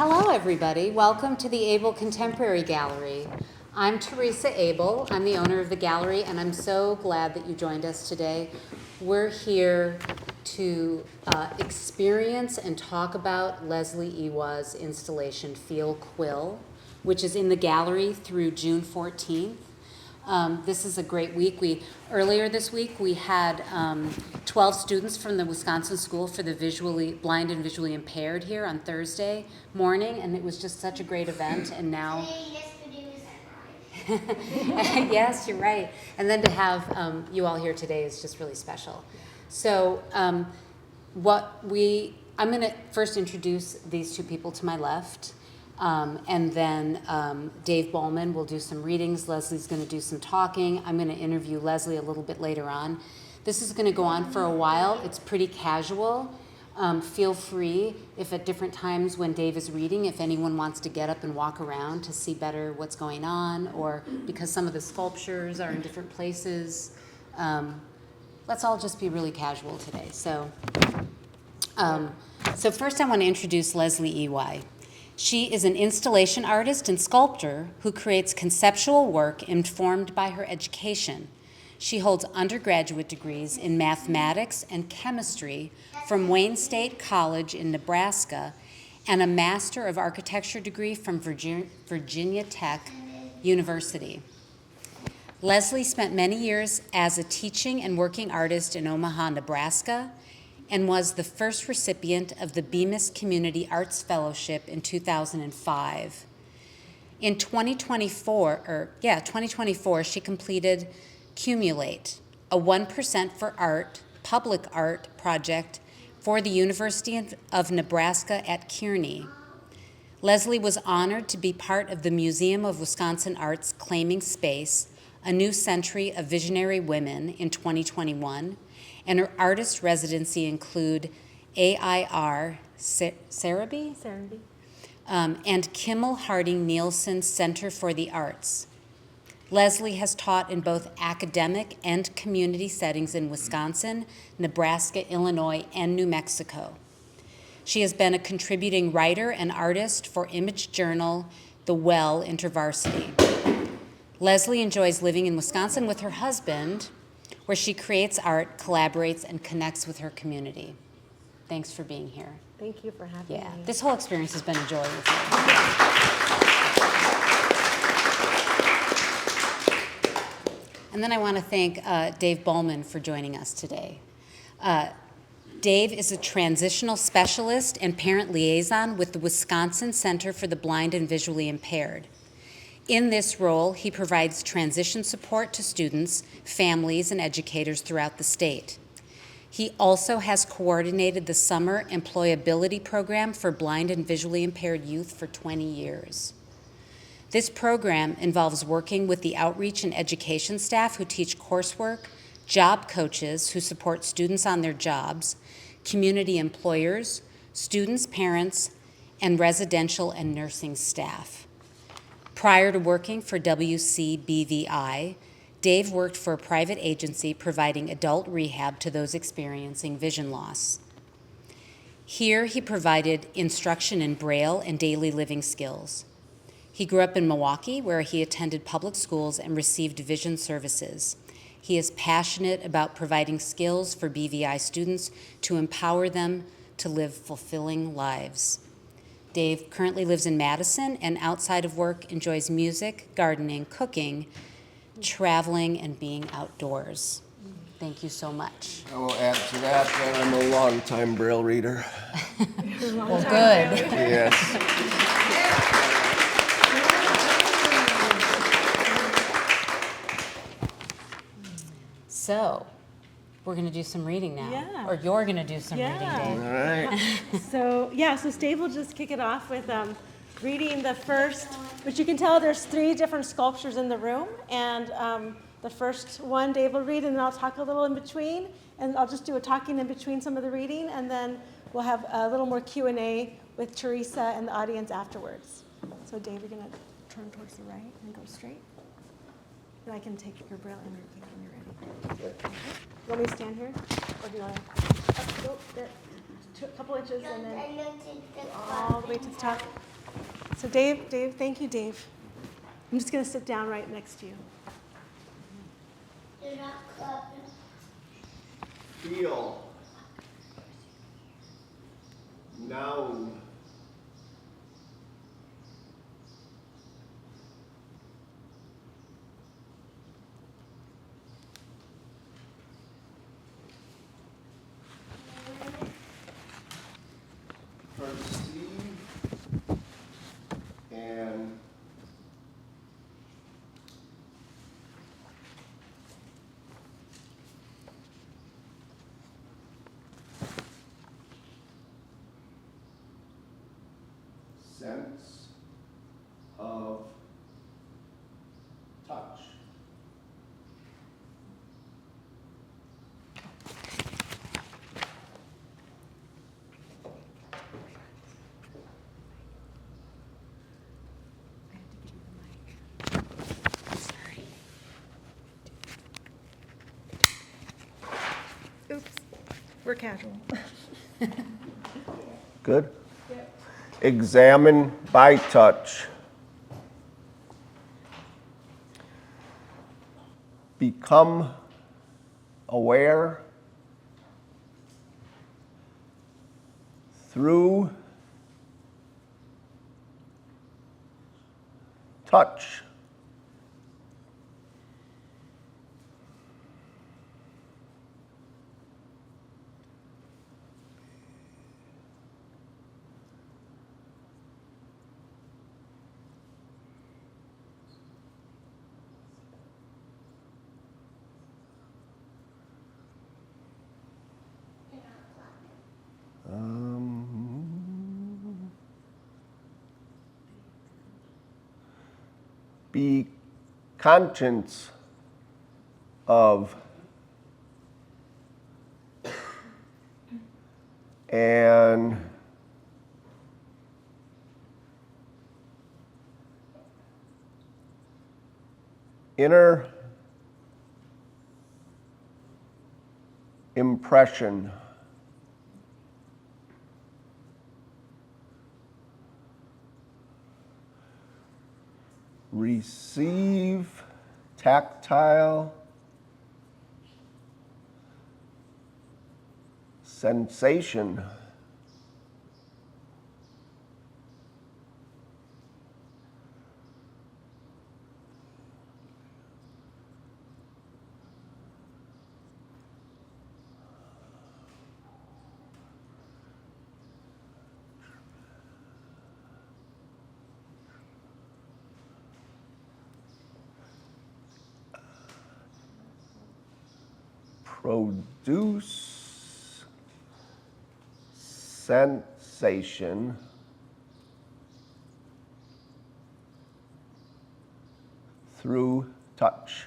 Hello, everybody. Welcome to the Abel Contemporary Gallery. I'm Teresa Abel. I'm the owner of the gallery, and I'm so glad that you joined us today. We're here to experience and talk about Leslie Iwai's installation, Quill, which is in the gallery through June 14th. This is a great week. Earlier this week, we had 12 students from the Wisconsin School for the Blind and Visually Impaired here on Thursday morning, and it was just such a great event. And now, yes, you're right. And then to have you all here today is just really special. So, I'm going to first introduce these two people to my left. And then Dave Bowman will do some readings. Leslie's going to do some talking. I'm going to interview Leslie a little bit later on. This is going to go on for a while. It's pretty casual. Feel free, if at different times when Dave is reading, if anyone wants to get up and walk around to see better what's going on, or because some of the sculptures are in different places, let's all just be really casual today. So first I want to introduce Leslie Iwai. She is an installation artist and sculptor who creates conceptual work informed by her education. She holds undergraduate degrees in mathematics and chemistry from Wayne State College in Nebraska and a Master of Architecture degree from Virginia Tech University. Leslie spent many years as a teaching and working artist in Omaha, Nebraska, and was the first recipient of the Bemis Community Arts Fellowship in 2005. In 2024, she completed Cumulate, a 1% for Art, public art project for the University of Nebraska at Kearney. Leslie was honored to be part of the Museum of Wisconsin Art's Claiming Space, a New Century of Visionary Women in 2021, and her artist residency include AIR Sarabi? And Kimmel Harding Nielsen Center for the Arts. Leslie has taught in both academic and community settings in Wisconsin, Nebraska, Illinois, and New Mexico. She has been a contributing writer and artist for image journal The Well InterVarsity. Leslie enjoys living in Wisconsin with her husband, where she creates art, collaborates, and connects with her community. Thanks for being here. Thank you for having me. This whole experience has been a joy with you. And then I want to thank Dave Bowman for joining us today. Dave is a transitional specialist and parent liaison with the Wisconsin Center for the Blind and Visually Impaired. In this role, he provides transition support to students, families, and educators throughout the state. He also has coordinated the Summer Employability Program for blind and visually impaired youth for 20 years. This program involves working with the outreach and education staff who teach coursework, job coaches who support students on their jobs, community employers, students' parents, and residential and nursing staff. Prior to working for WCBVI, Dave worked for a private agency providing adult rehab to those experiencing vision loss. Here, he provided instruction in Braille and daily living skills. He grew up in Milwaukee, where he attended public schools and received vision services. He is passionate about providing skills for BVI students to empower them to live fulfilling lives. Dave currently lives in Madison and outside of work enjoys music, gardening, cooking, traveling, and being outdoors. Thank you so much. I will add to that I'm a long-time Braille reader. Well, good. Yes. So, we're going to do some reading now. Yeah. Or you're going to do some reading, Dave. All right. So Dave will just kick it off with reading the first, which you can tell there's 3 different sculptures in the room, and the first one Dave will read, and then I'll talk a little in between, and I'll just do a talking in between some of the reading, and then we'll have a little more Q&A with Teresa and the audience afterwards. So Dave, you're going to turn towards the right and go straight. And I can take your Braille and when you're ready. You want me to stand here? Or do you want to? Go there. A couple inches and then all the way to the top. So Dave, thank you, Dave. I'm just going to sit down right next to you. You're not clapping. Feel. Noun. Perceive and sense of touch. Oops, we're casual. Good? Yep. Examine by touch. Become aware through touch. You're not clapping. Be conscious of and inner impression. Receive tactile sensation. Produce sensation through touch.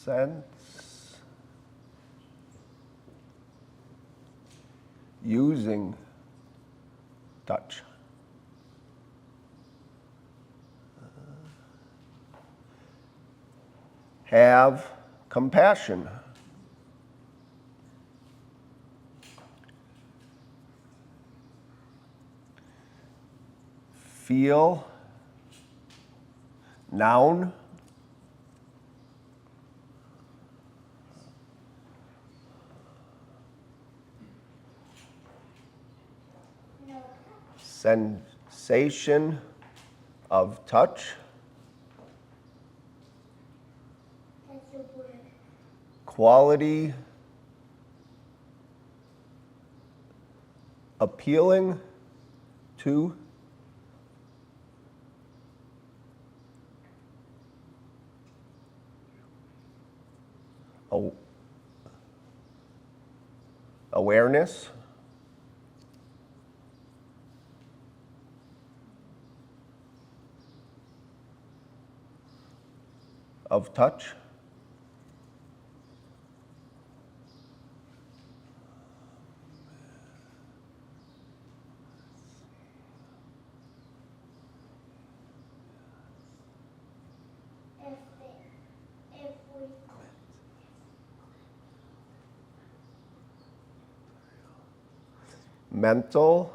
Sense using touch. Have compassion. Feel, noun. No. Sensation of touch. That's your word. Quality appealing to awareness of touch. mental,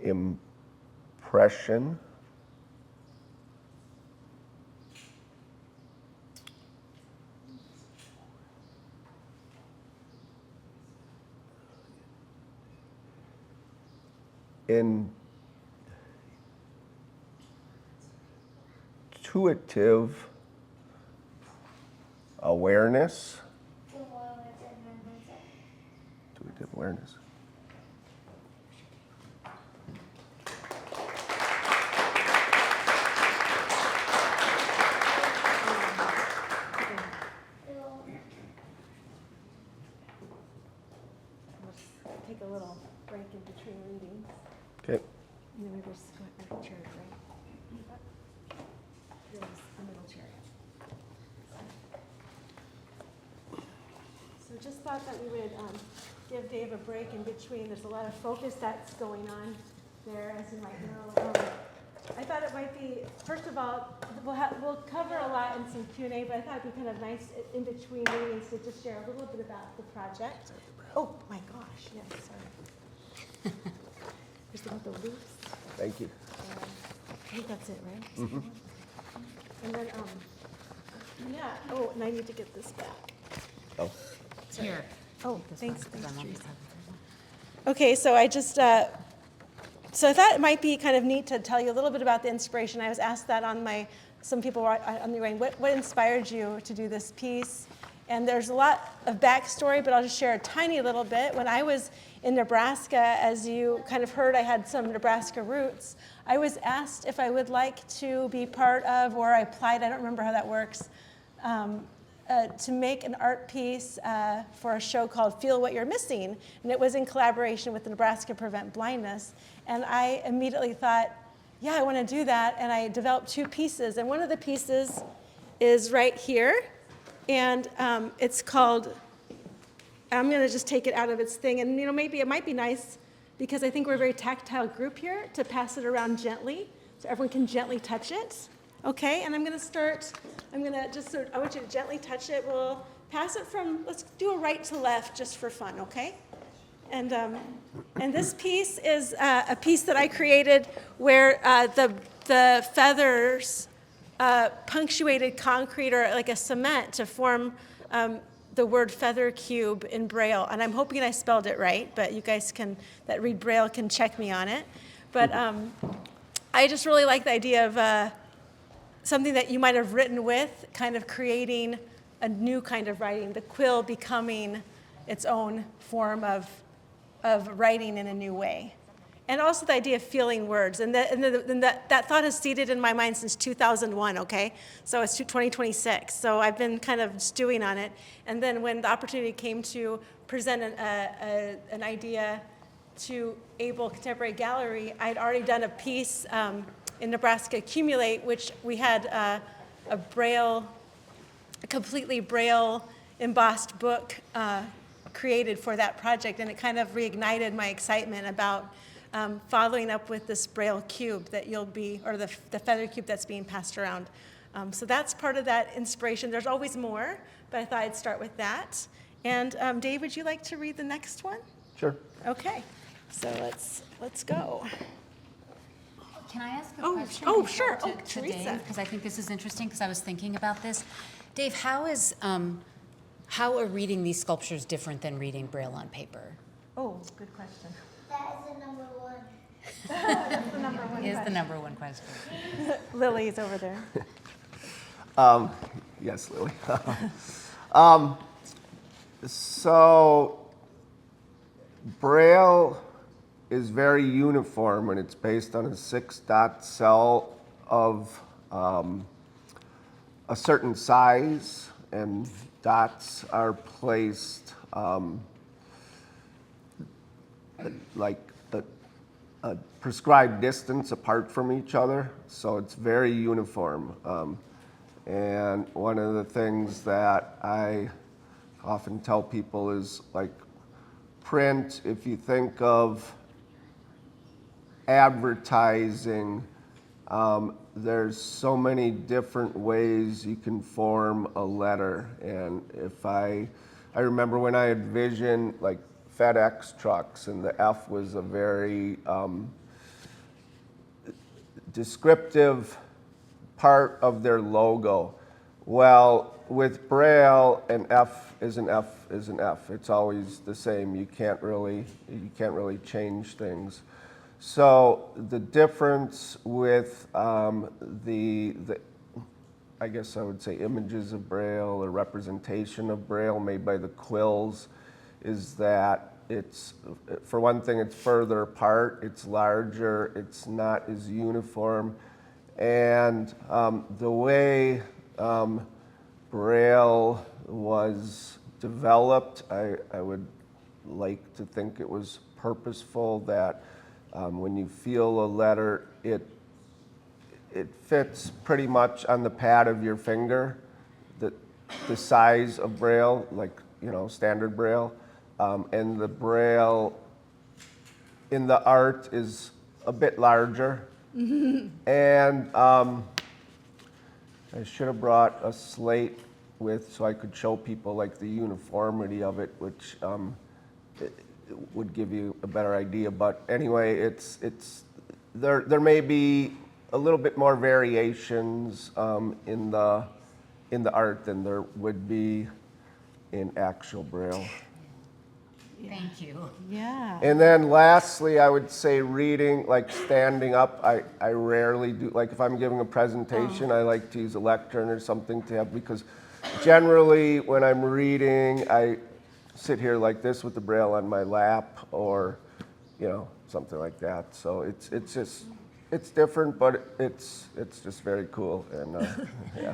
impression, intuitive awareness. Intuitive awareness. Let's take a little break in between readings. Okay. And then we just go back to the chair, right? Here's the middle chair. So just thought that we would give Dave a break in between. There's a lot of focus that's going on there, as you might know. I thought it might be, first of all, we'll cover a lot in some Q&A, but I thought it'd be kind of nice in between readings to just share a little bit about the project. Oh my gosh, yes, sorry. Here's about the loops. Thank you. I think that's it, right? Mm-hmm. And then, yeah, oh, and I need to get this back. Oh. Here. Oh, thanks. Because I'm on this side. Okay, so I just, so I thought it might be kind of neat to tell you a little bit about the inspiration. I was asked that on some people were on the way, what inspired you to do this piece? And there's a lot of backstory, but I'll just share a tiny little bit. When I was in Nebraska, as you kind of heard, I had some Nebraska roots. I was asked if I would like to be part of, or I applied, I don't remember how that works, to make an art piece for a show called Feel What You're Missing. And it was in collaboration with the Nebraska Prevent Blindness. And I immediately thought, yeah, I want to do that. And I developed 2 pieces. And one of the pieces is right here. And it's called, I'm going to just take it out of its thing. And, maybe it might be nice, because I think we're a very tactile group here, to pass it around gently so everyone can gently touch it. Okay, and I'm going to start, I want you to gently touch it. We'll pass it from, let's do a right to left just for fun, okay? And this piece is a piece that I created where the feathers punctuated concrete or like a cement to form the word feather cube in Braille. And I'm hoping I spelled it right, but you guys that read Braille can check me on it. But I just really like the idea of something that you might have written with, kind of creating a new kind of writing, the quill becoming its own form of writing in a new way. And also the idea of feeling words. And that thought has seeded in my mind since 2001, okay? So it's 2026. So I've been kind of stewing on it. And then when the opportunity came to present an idea to Abel Contemporary Gallery, I'd already done a piece in Nebraska Accumulate, which we had a completely Braille embossed book created for that project. And it kind of reignited my excitement about following up with this Braille cube that the feather cube that's being passed around. So that's part of that inspiration. There's always more, but I thought I'd start with that. And Dave, would you like to read the next one? Sure. Okay, so let's go. Can I ask a Oh, question? oh, before sure. to Oh, Teresa. Dave? Because I think this is interesting, because I was thinking about this. Dave, how are reading these sculptures different than reading Braille on paper? Oh, good question. That is the number 1. That's the number one Is the question. number one question. Lily's over there. Yes, Lily. So Braille is very uniform, and it's based on a 6-dot cell of a certain size, and dots are placed like a prescribed distance apart from each other, so it's very uniform. And one of the things that I often tell people is, like, print, if you think of advertising, There's so many different ways you can form a letter, and if I remember when I had vision like FedEx trucks, and the F was a very descriptive part of their logo. Well, with Braille, an F is an F is an F. It's always the same. You can't really change things. So the difference with the I guess I would say images of Braille or representation of Braille made by the quills is that it's, for one thing, it's further apart, it's larger, it's not as uniform, and the way Braille was developed, I would like to think it was purposeful, that when you feel a letter, it fits pretty much on the pad of your finger, the size of Braille, like, you know, standard Braille, and the Braille in the art is a bit larger. And I should have brought a slate with, so I could show people like the uniformity of it, which it would give you a better idea. But anyway, there may be a little bit more variations in the art than there would be in actual Braille. Thank you. Yeah. And then lastly, I would say reading, like standing up, I rarely do. Like if I'm giving a presentation, I like to use a lectern or something to have, because generally when I'm reading, I sit here like this with the Braille on my lap, or, you know, something like that. So it's just, it's different, but it's just very cool. And yeah.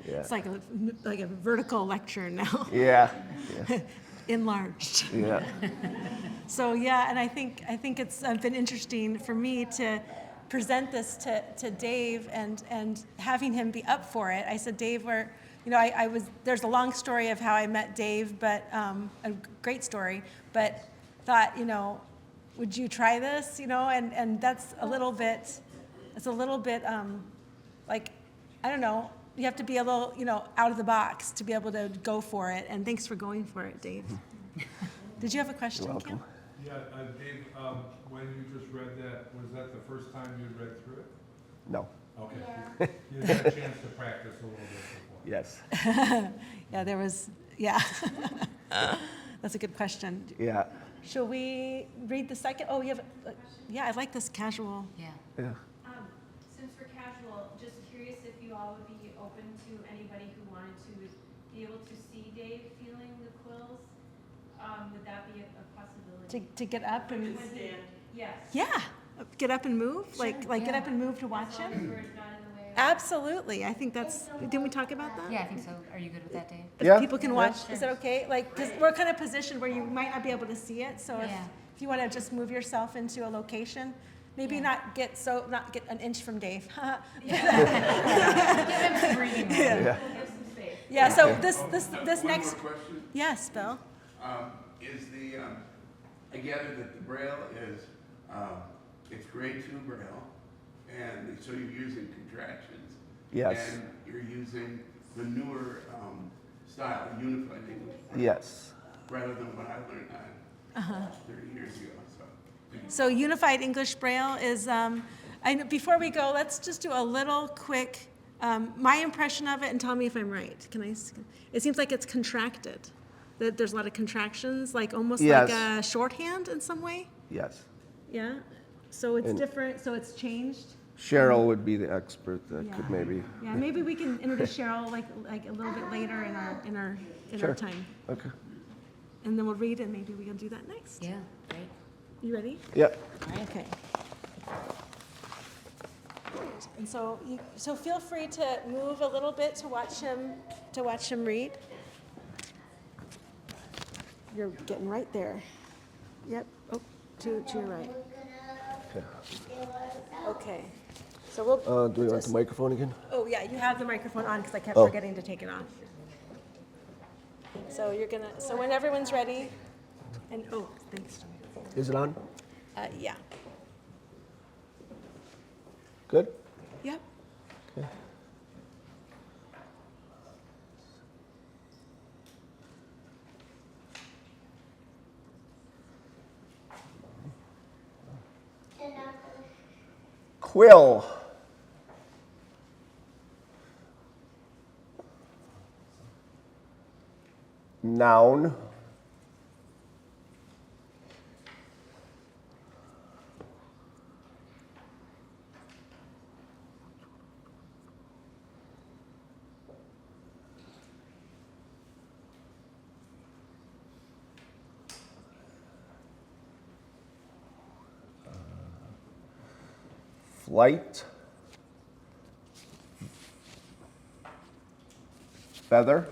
Yeah. It's like a vertical lecture now, Yeah. Yeah. enlarged. Yeah. So yeah, and I think it's been interesting for me to present this to Dave and having him be up for it. I said, Dave, there's a long story of how I met Dave, but a great story, but thought, would you try this? And that's a little bit, like, I don't know, you have to be a little, out of the box to be able to go for it. And thanks for going for it, Dave. Did you have a question, You're Kim? welcome. Yeah, Dave, when you just read that, was that the first time you read through it? No. Okay. You had a chance to practice a little bit before. Yes. Yeah, there was, yeah. That's a good question. Yeah. Shall we read the second? Oh, you have, yeah, I like this casual. Yeah. Yeah. Since we're casual, just curious if you all would be open to anybody who wanted to be able to see Dave feeling the quills. Would that be a possibility? To get up and, Yes. yeah, get up and move, like get yeah. up and move to watch As long as him? we're not in the way of. Absolutely, I think that's, didn't we talk about that? Yeah, I think so. Are you good with that, Dave? If Yeah. people can watch, is that okay? Like, because we're kind of positioned where you might not be able to see it, so Yeah. if you want to just move yourself into a location, maybe Yeah. not get an inch from Dave. Give him some breathing room. Yeah. Give some space. Yeah, so this One next, more question. yes, Bill? Is I gather that the Braille is, it's grade 2 Braille, and so you're using contractions. Yes. And you're using the newer style, unified English, Yes. rather than what I learned on 30 years ago. So Unified English Braille is, before we go, let's just do a little quick, my impression of it, and tell me if I'm right. It seems like it's contracted. That there's a lot of contractions, like almost Yes. like a shorthand in some way? Yes. Yeah? So it's And- different, so it's changed? Cheryl would be the expert that Yeah. could maybe. Yeah, maybe we can introduce Cheryl like a little bit later in our Sure. time. Okay. And then we'll read and maybe we can do that next. Yeah, great. You ready? Yep. Okay. And so feel free to move a little bit to watch him read. You're getting right there. Yep. Oh, to your right. Okay. So we'll. Do we want the microphone again? Oh yeah, you have the microphone on because I kept Oh. forgetting to take it off. So so when everyone's ready, and oh, thanks. Is it on? Yeah. Good? Yep. Okay. And now Quill. Noun. Flight. Feather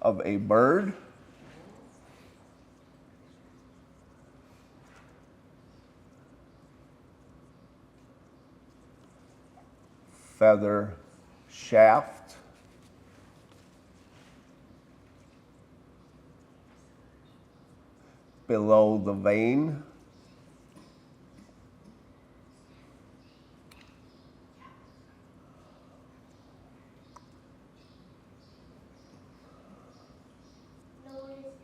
of a bird. Feather shaft. Below the vein. notice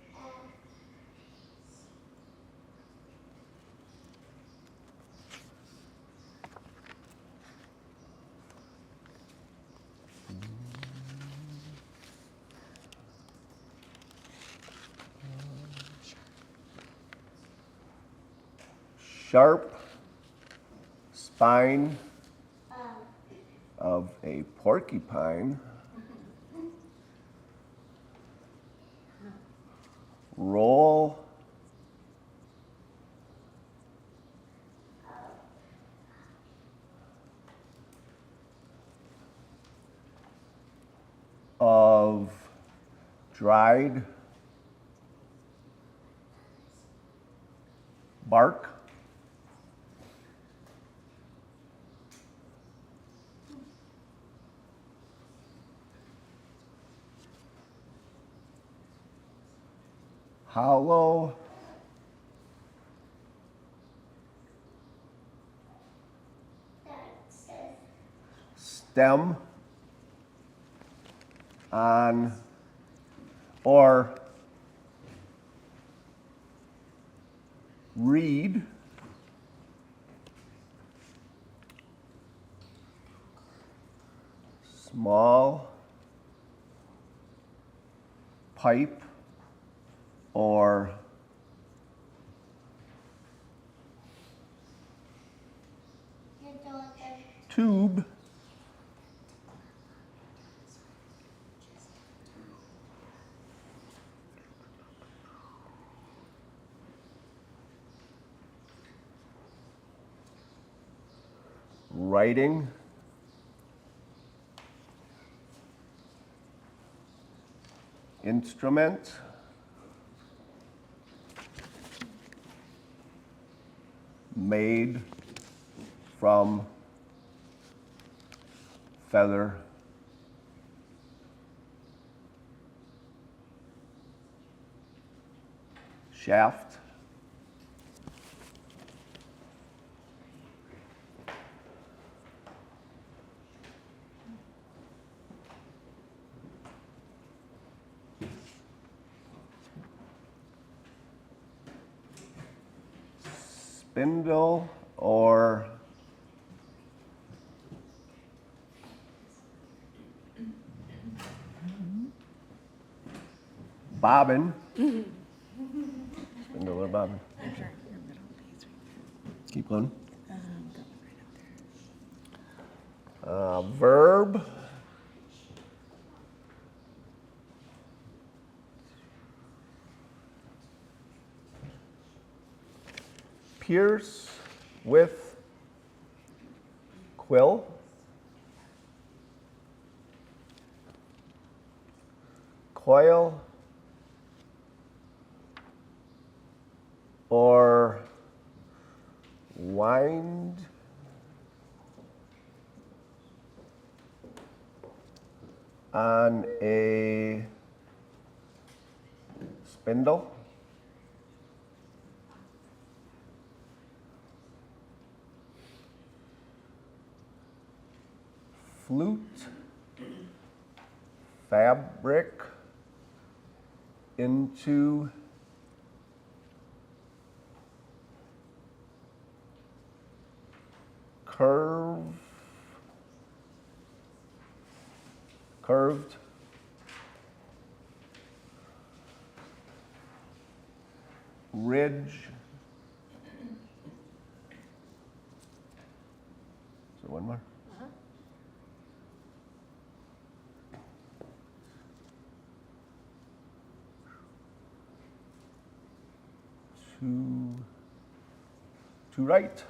Sharp spine of a porcupine. Roll of dried bark. Hollow stem on or reed small pipe or tube. Writing instrument. Made from feather shaft. Spindle or bobbin. Spindle or bobbin. Keep going. Verb. Pierce with quill. Coil or wind. On a spindle. flute, fabric into curved ridge. Is there one more? To right.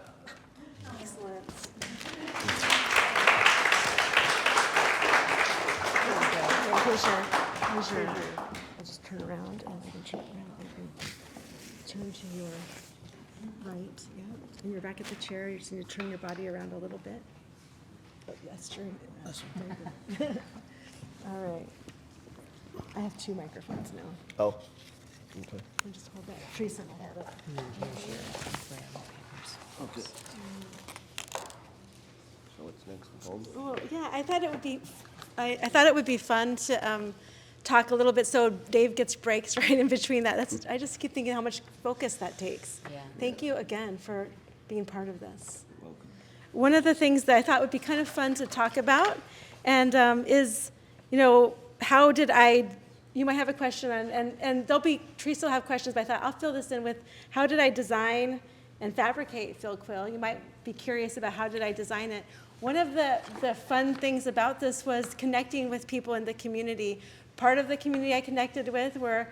Excellent. Here's your, I'll just turn around and we can turn around and turn to your right, yeah. And you're back at the chair, you just need to turn your body around a little bit. Oh, that's true. Very good. All right. I have 2 microphones now. Oh. Okay. And just hold that. Teresa will hold it. Okay. So what's next with home? Well, yeah, I thought it would be, I thought it would be fun to talk a little bit so Dave gets breaks right in between that. I just keep thinking how much focus that takes. Yeah. Thank you again for being part of this. Welcome. One of the things that I thought would be kind of fun to talk about and is, how did you might have a question on, and Teresa will have questions, but I thought I'll fill this in with how did I design and fabricate Phil Quill? You might be curious about how did I design it. One of the fun things about this was connecting with people in the community. Part of the community I connected with were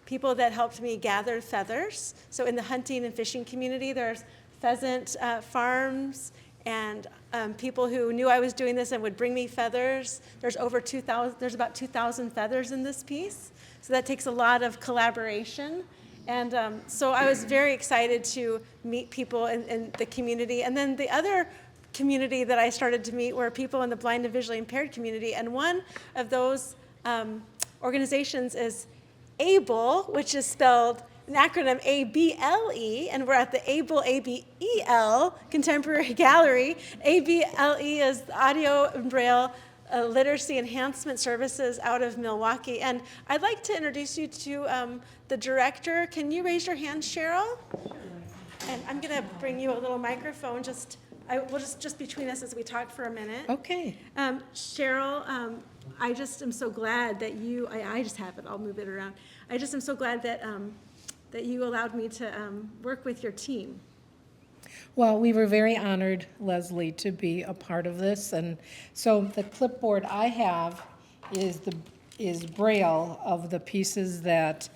people that helped me gather feathers. So in the hunting and fishing community, there's pheasant farms and people who knew I was doing this and would bring me feathers. There's about 2,000 feathers in this piece. So that takes a lot of collaboration. And so I was very excited to meet people in the community. And then the other community that I started to meet were people in the blind and visually impaired community. And one of those organizations is Abel, which is spelled an acronym ABLE, and we're at the Abel, ABEL, Contemporary Gallery. ABLE is Audio and Braille Literacy Enhancement Services out of Milwaukee. And I'd like to introduce you to the director. Can you raise your hand, Cheryl? And I'm going to bring you a little microphone, we'll just between us as we talk for a minute. Okay. Cheryl, I just am so glad that I just have it, I'll move it around. I just am so glad that you allowed me to work with your team. Well, we were very honored, Leslie, to be a part of this. And so the clipboard I have is Braille of the pieces that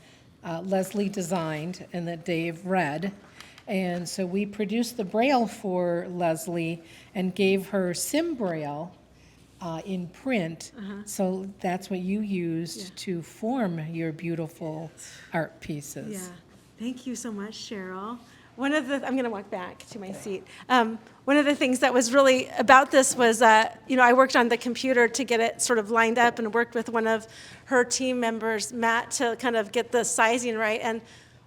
Leslie designed and that Dave read. And so we produced the Braille for Leslie and gave her Sim Braille in print. So that's what you used to form your beautiful art pieces. Yeah, thank you so much, Cheryl. I'm going to walk back to my seat. One of the things that was really about this was, I worked on the computer to get it sort of lined up and worked with one of her team members, Matt, to kind of get the sizing right. And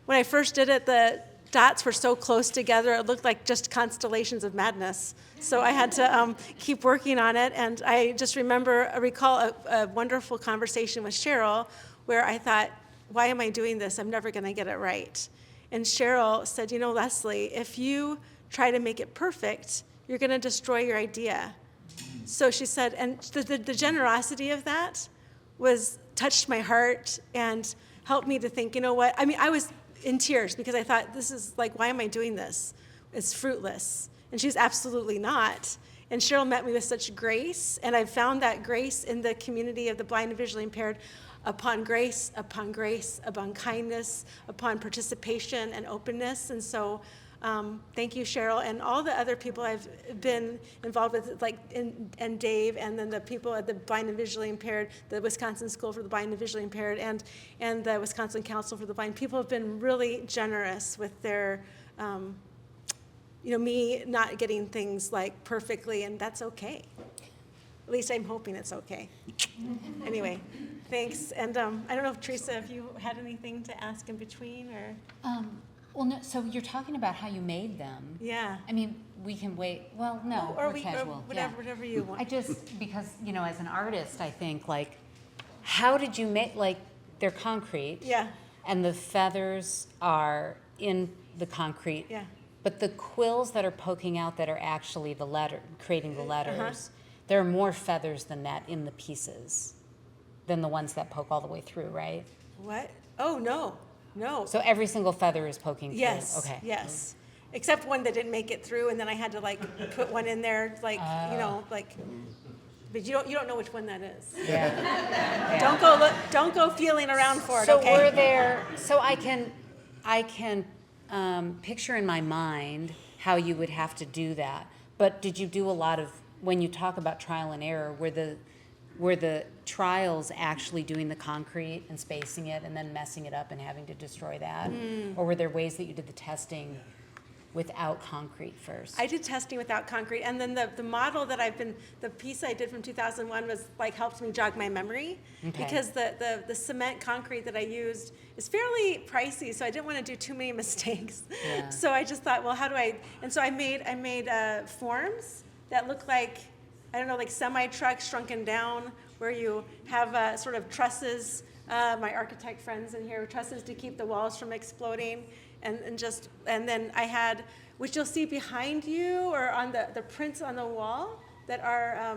when I first did it, the dots were so close together, it looked like just constellations of madness. So I had to keep working on it. And I just recall a wonderful conversation with Cheryl where I thought, why am I doing this? I'm never going to get it right. And Cheryl said, Leslie, if you try to make it perfect, you're going to destroy your idea. So she said, and the generosity of that touched my heart and helped me to think, what? I mean, I was in tears because I thought, this is like, why am I doing this? It's fruitless. And she's absolutely not. And Cheryl met me with such grace, and I found that grace in the community of the blind and visually impaired upon grace, upon kindness, upon participation and openness. And so thank you, Cheryl, and all the other people I've been involved with, and Dave, and then the people at the Blind and Visually Impaired, the Wisconsin School for the Blind and Visually Impaired, and the Wisconsin Council for the Blind. People have been really generous with their, me not getting things like perfectly, and that's okay. At least I'm hoping it's okay. Anyway, thanks. And I don't know if Teresa, if you had anything to ask in between, or Well, no, so you're talking about how you made them. Yeah. I mean, we can wait, well, no, Or we're casual, yeah. whatever you want. I just, because, as an artist, I think, like, how did you make, like, they're concrete. Yeah. And the feathers are in the concrete. Yeah. But the quills that are poking out that are actually the letter, creating the Uh-huh. letters, there are more feathers than that in the pieces than the ones that poke all the way through, right? What? Oh, no. So every single feather is poking through? Yes. Okay. Yes. Except one that didn't make it through, and then I had to like put one in there, like like. But you don't know which one that is. Yeah. Don't go look. Don't go feeling around for it. So Okay. were there? So I can picture in my mind how you would have to do that. But did you do a lot of, when you talk about trial and error, were the trials actually doing the concrete and spacing it and then messing it up and having to destroy that? Or were there ways that you did the testing without concrete first? I did testing without concrete, and then the model that the piece I did from 2001 was like helped me jog my memory, Okay. because the cement concrete that I used is fairly pricey, so I didn't want to do too many mistakes. Yeah. So I just thought, well, how do I? And so I made forms that look like, I don't know, like semi trucks shrunken down, where you have sort of trusses. My architect friends in here, trusses to keep the walls from exploding. And then I had, which you'll see behind you or on the prints on the wall that are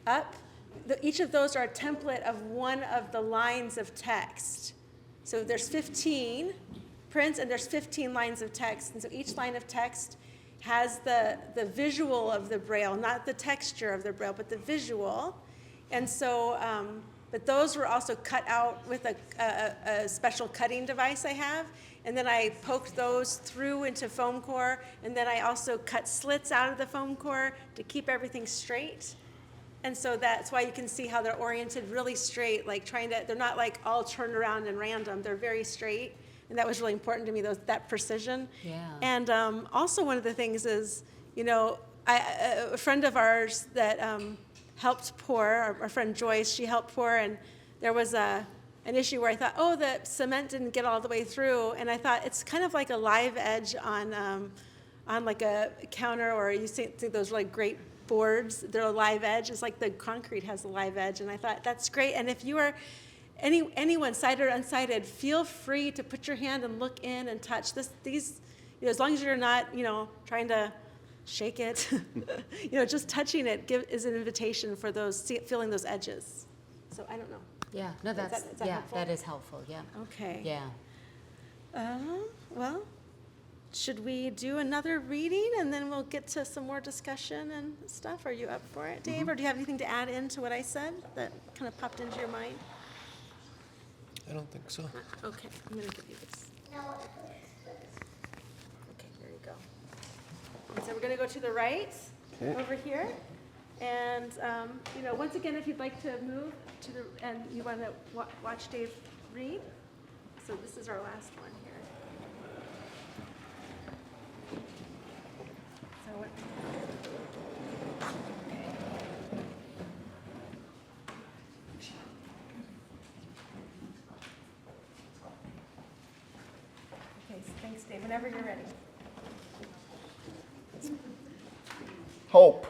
up, each of those are a template of one of the lines of text. So there's 15 prints and there's 15 lines of text. And so each line of text has the visual of the Braille, not the texture of the Braille, but the visual. And so, but those were also cut out with a special cutting device I have. And then I poked those through into foam core, and then I also cut slits out of the foam core to keep everything straight. And so that's why you can see how they're oriented really straight, like they're not like all turned around and random, they're very straight. And that was really important to me, that precision. Yeah. And also one of the things is, a friend of ours that helped pour, our friend Joyce, she helped pour, and there was an issue where I thought, the cement didn't get all the way through, and I thought it's kind of like a live edge on like a counter, or you see those like great boards, they're a live edge. It's like the concrete has a live edge, and I thought that's great. And if you are anyone sighted or unsighted, feel free to put your hand and look in and touch these. As long as you're not trying to shake it, just touching it is an invitation for feeling those edges. So I don't know. Yeah, no, that helpful? that is helpful, yeah. Okay. Yeah. Well, should we do another reading and then we'll get to some more discussion and stuff? Are you up for it, Dave? Or do you have anything to add into what I said that kind of popped into your mind? I don't think so. Okay, I'm going to give you this. No. Okay, there you go. And so we're going to go to the right, Okay. over here. And, once again, if you'd like to move and you want to watch Dave read. So this is our last one here. So what? Okay, so thanks, Dave. Whenever you're ready. Hope.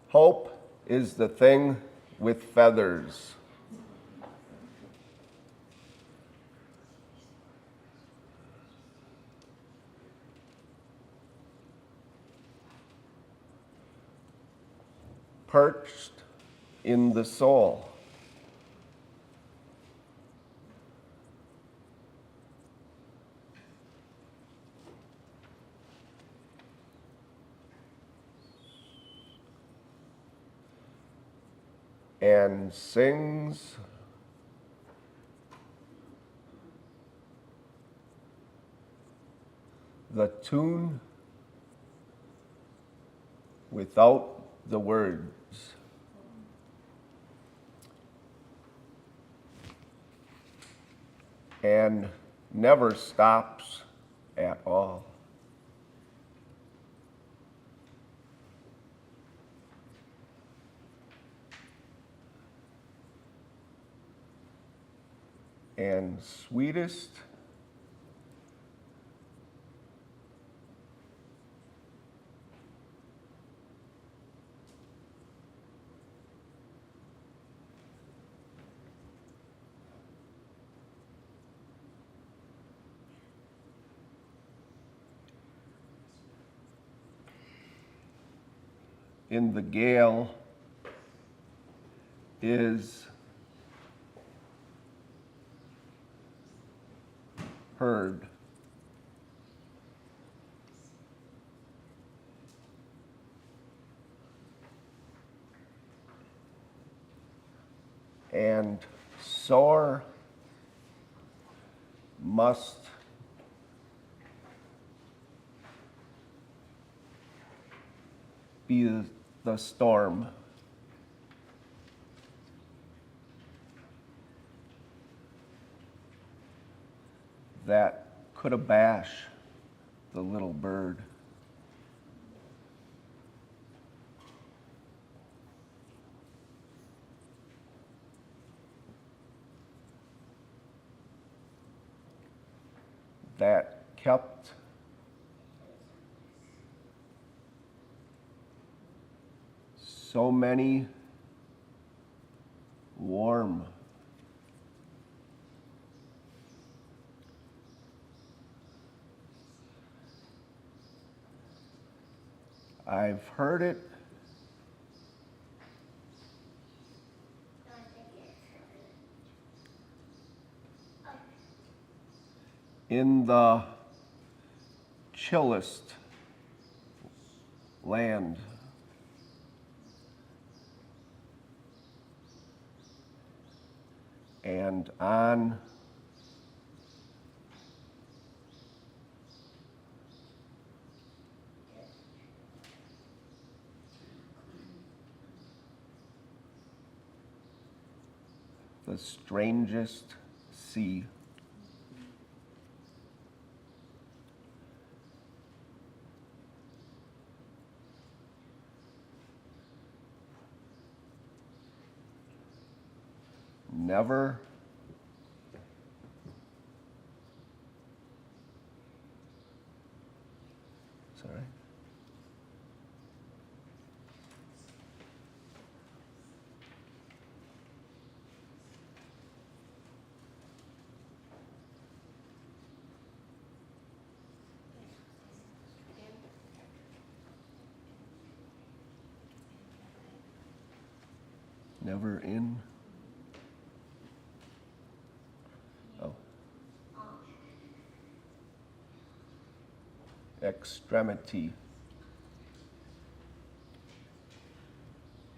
Hope is the thing with feathers. Perched in the soul. And sings the tune without the words. and never stops at all. And sweetest in the gale is heard. And sore must be the storm that could abash the little bird. That kept so many warm. I've heard it in the chillest land. And on the strangest sea. Never sorry. Never in. Oh. Extremity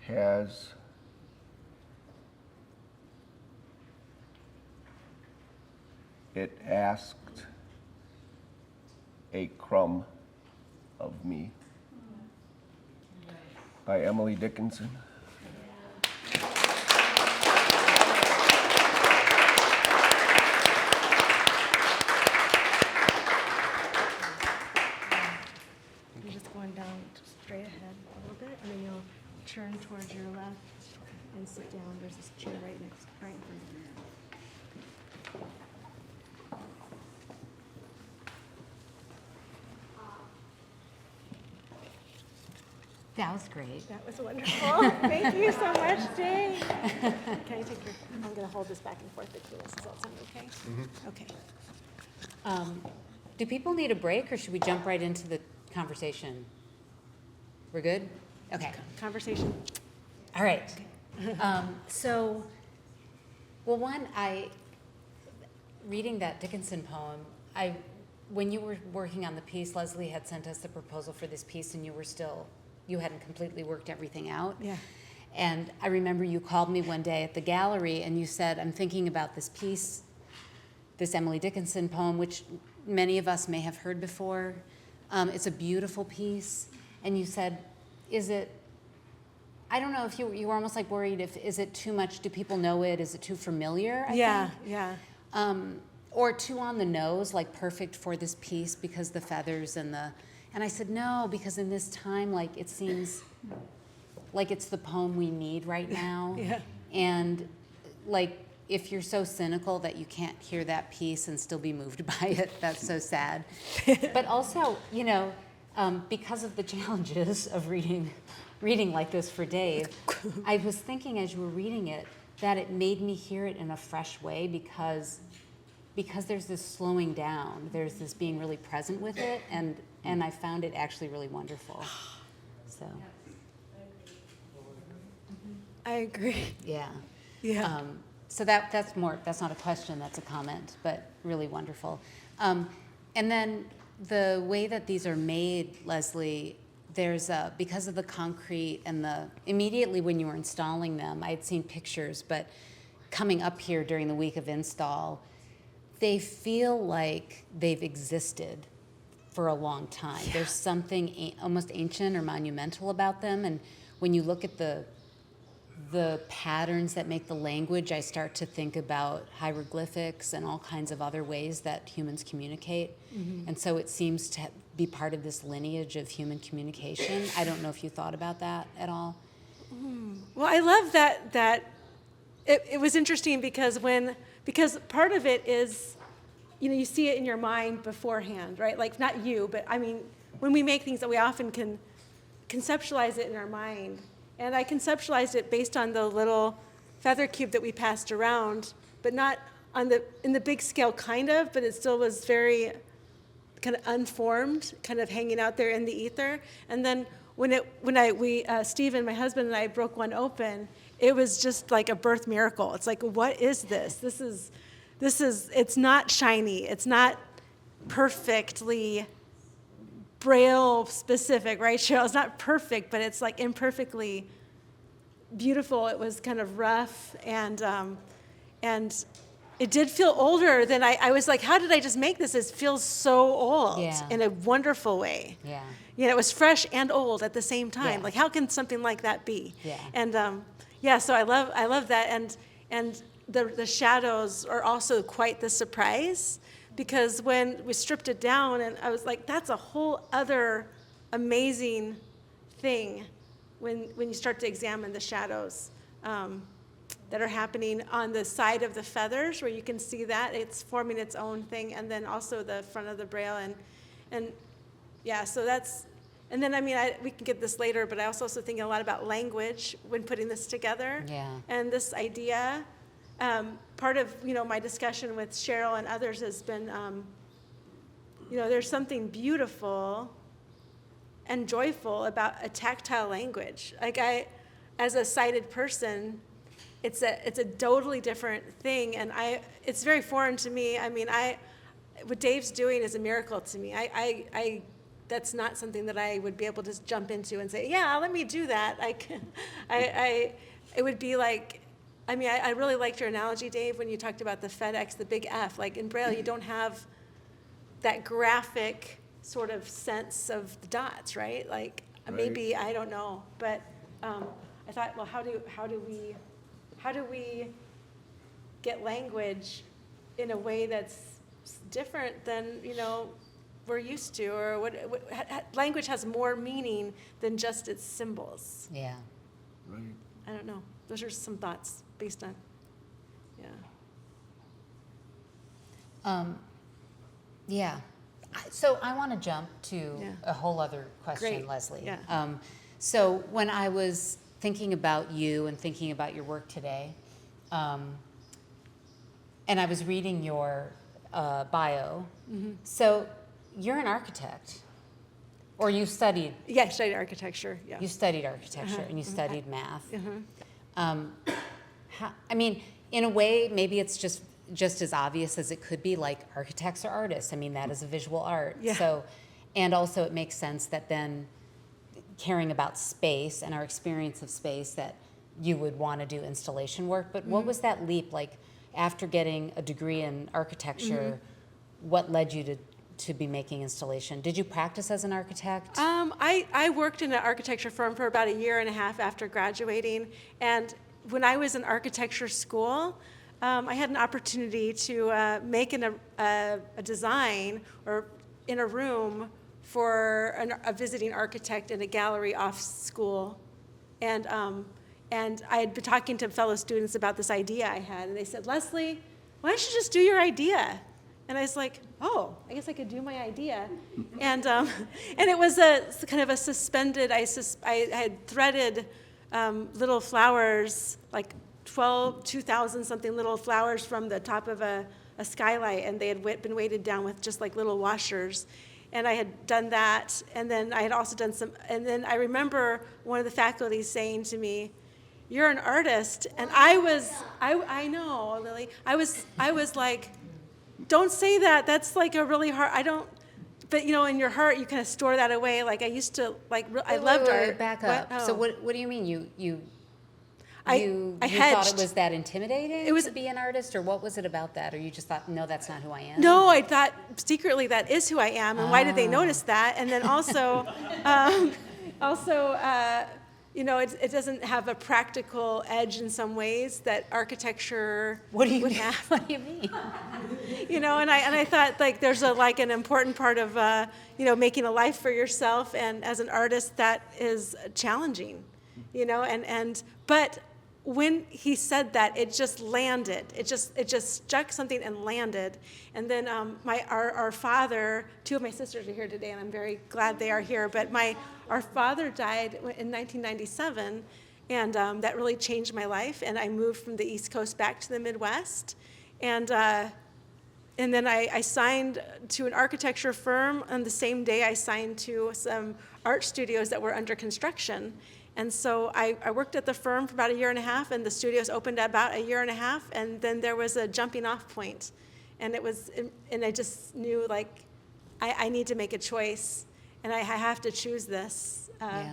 has it asked a crumb of me by Emily Dickinson. You're just going down straight ahead a little bit, and then you'll turn towards your left and sit down. There's this chair right in front of you. That was great. That was wonderful. Thank you so much, Dave. Can I take your, I'm going to hold this back and forth between us. Does that sound okay? Okay. Do people need a break, or should we jump right into the conversation? We're good? Okay. Conversation. All right. So, well, reading that Dickinson poem, when you were working on the piece, Leslie had sent us the proposal for this piece, and you hadn't completely worked everything out. Yeah. And I remember you called me one day at the gallery, and you said, I'm thinking about this piece, this Emily Dickinson poem, which many of us may have heard before. It's a beautiful piece. And you said, I don't know if you were almost like worried is it too much, do people know it? Is it too familiar, I think? Yeah. or too on the nose, like perfect for this piece because the feathers and I said, no, because in this time, like, it seems like it's the poem we need right now. Yeah. And, like, if you're so cynical that you can't hear that piece and still be moved by it, that's so sad. But also, you know, because of the challenges of reading like this for Dave, I was thinking as you were reading it that it made me hear it in a fresh way because there's this slowing down, there's this being really present with it, and I found it actually really wonderful. So, I agree. yeah. Yeah. So that's not a question, that's a comment, but really wonderful. And then the way that these are made, Leslie, there's because of the concrete and immediately when you were installing them, I had seen pictures, but coming up here during the week of install, they feel like they've existed for a long time. Yeah. There's something almost ancient or monumental about them, and when you look at the patterns that make the language, I start to think about hieroglyphics and all kinds of other ways that humans communicate. Mm-hmm. And so it seems to be part of this lineage of human communication. I don't know if you thought about that at all. Well, I love that it was interesting because part of it is, you know, you see it in your mind beforehand, right? Like, not you, but I mean, when we make things that we often can conceptualize it in our mind. And I conceptualized it based on the little feather cube that we passed around, but not in the big scale, kind of, but it still was very kind of unformed, kind of hanging out there in the ether. And then Stephen, my husband, and I broke one open, it was just like a birth miracle. It's like, what is this? This is, it's not shiny. It's not perfectly Braille specific, right, Cheryl? It's not perfect, but it's like imperfectly beautiful. It was kind of rough, and it did feel older than I was like, how did I just make this? It feels so old in a wonderful way. Yeah. You know, it was fresh and old at the same time. Yeah. Like, how can something like that be? Yeah. And so I love that, and the shadows are also quite the surprise. Because when we stripped it down, and I was like, that's a whole other amazing thing when you start to examine the shadows that are happening on the side of the feathers, where you can see that it's forming its own thing, and then also the front of the Braille, and yeah, so that's, and then I mean, we can get this later, but I also thinking a lot about language when putting this together. Yeah. And this idea. Part of, you know, my discussion with Cheryl and others has been, you know, there's something beautiful and joyful about a tactile language. Like, as a sighted person, it's a totally different thing, and it's very foreign to me. I mean, what Dave's doing is a miracle to me. That's not something that I would be able to jump into and say, yeah, let me do that. It would be like, I mean, I really liked your analogy, Dave, when you talked about the FedEx, the big F. Like, in Braille, you don't have that graphic sort of sense of the dots, right? Like, right. Maybe, I don't know. But I thought, well, how do we get language in a way that's different than, you know, we're used to? Or language has more meaning than just its symbols. Yeah. Right. I don't know. Those are some thoughts based on, yeah. So I want to jump to a whole other question, Great. Leslie. Yeah. So when I was thinking about you and thinking about your work today, and I was reading your bio, so you're an architect, or you studied? Yeah, I studied architecture. Yeah. You studied architecture and you studied math. I mean, in a way, maybe it's just as obvious as it could be, like, architects are artists. I mean, that is a visual art. Yeah. So, and also it makes sense that then caring about space and our experience of space, that you would want to do installation work. But what was that leap, like, after getting a degree in architecture, what led you to be making installation? Did you practice as an architect? I worked in an architecture firm for about a year and a half after graduating, and when I was in architecture school, I had an opportunity to make a design or in a room for a visiting architect in a gallery off school. And I had been talking to fellow students about this idea I had, and they said, Leslie, why don't you just do your idea? And I was like, oh, I guess I could do my idea. And it was a kind of a suspended, I had threaded little flowers, like 2,000 something little flowers from the top of a skylight, and they had been weighted down with just like little washers. And I had done that, and then I had also done some, and then I remember one of the faculty saying to me, you're an artist. And I know, Lily, I was like, don't say that, that's like a really hard, but in your heart, you kind of store that away. Like I used to, I loved art. Back up. What? So Oh. what do you mean? You I thought hedged. it was that intimidating It was- to be an artist, or what was it about that? Or you just thought, no, that's not who I am? No, I thought secretly that is who I am, and why did they notice that? And then also, it doesn't have a practical edge in some ways that architecture What do you would mean? have. What do you mean? And I thought like there's an important part of making a life for yourself, and as an artist that is challenging, but when he said that, it just landed. It just struck something and landed. And then our father, two of my sisters are here today, and I'm very glad they are here. But our father died in 1997, and that really changed my life. And I moved from the East Coast back to the Midwest, and then I signed to an architecture firm on the same day I signed to some art studios that were under construction. And so I worked at the firm for about a year and a half, and the studios opened about a year and a half, and then there was a jumping off point. And I just knew I need to make a choice, and I have to choose this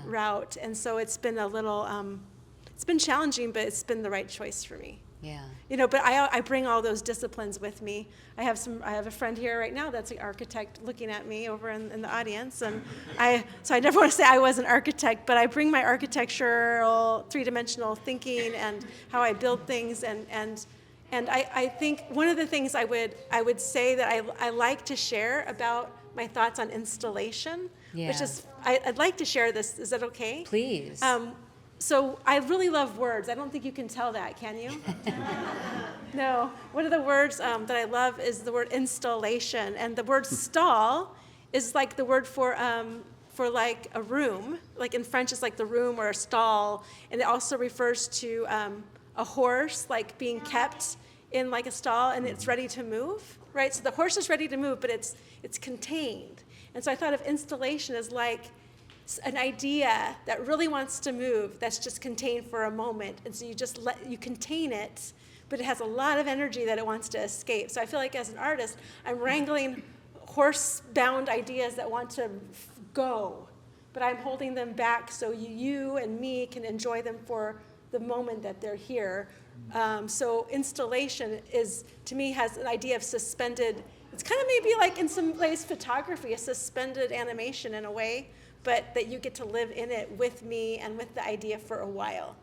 route. And so it's been it's been challenging, but it's been the right choice for me. Yeah. But I bring all those disciplines with me. I have a friend here right now that's an architect looking at me over in the audience, and so I never want to say I was an architect, but I bring my architectural three-dimensional thinking and how I build things, and I think one of the things I would say that I like to share about my thoughts on installation, which is I'd like to share this. Is that okay? Please. So I really love words. I don't think you can tell that, can you? No. One of the words that I love is the word installation, and the word stall is like the word for like a room. Like in French, it's like the room or a stall, and it also refers to a horse like being kept in like a stall, and it's ready to move, right? So the horse is ready to move, but it's contained. And so I thought of installation as like an idea that really wants to move, that's just contained for a moment. And so you contain it, but it has a lot of energy that it wants to escape. So I feel like as an artist, I'm wrangling horse-bound ideas that want to go, but I'm holding them back so you and me can enjoy them for the moment that they're here. So installation to me, has an idea of suspended, it's kind of maybe like in some ways photography, a suspended animation in a way, but that you get to live in it with me and with the idea for a while.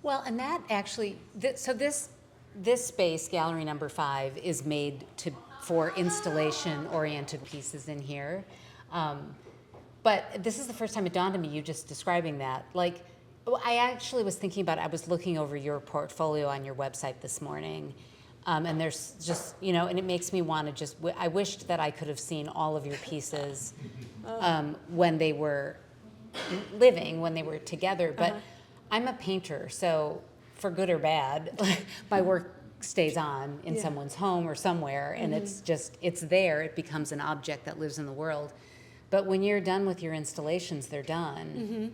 Well, and that actually, so this space, gallery number 5, is made for installation-oriented pieces in here. But this is the first time it dawned on me, you just describing that. Like, I actually was thinking about it. I was looking over your portfolio on your website this morning, and there's just, and it makes me want to I wished that I could have seen all of your pieces when they were living, when they were together. But I'm a painter, so for good or bad, my work stays on in someone's home or somewhere, and it's there. It becomes an object that lives in the world. But when you're done with your installations, they're done.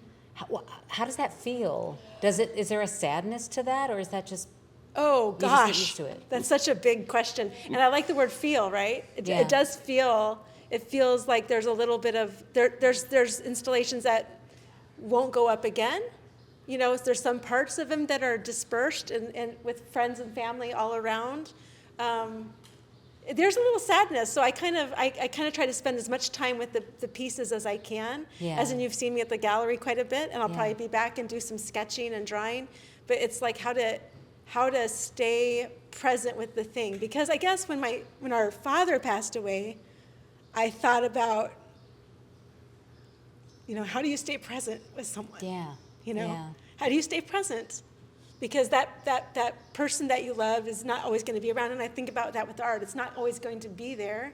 How does that feel? Is there a sadness to that, or is that just? Oh you gosh, just get used to it? That's such a big question, and I like the word "feel." Right? Yeah. It does feel. It feels like there's a little bit of there's installations that won't go up again. There's some parts of them that are dispersed and with friends and family all around. There's a little sadness, so I kind of try to spend as much time with the pieces as I can. Yeah. As in, you've seen me at the gallery quite a bit, and I'll probably be back and do some sketching and drawing. But it's like how how to stay present with the thing. Because I guess when our father passed away, I thought about, how do you stay present with someone? Yeah. Yeah. How do you stay present? Because that person that you love is not always going to be around. And I think about that with art. It's not always going to be there.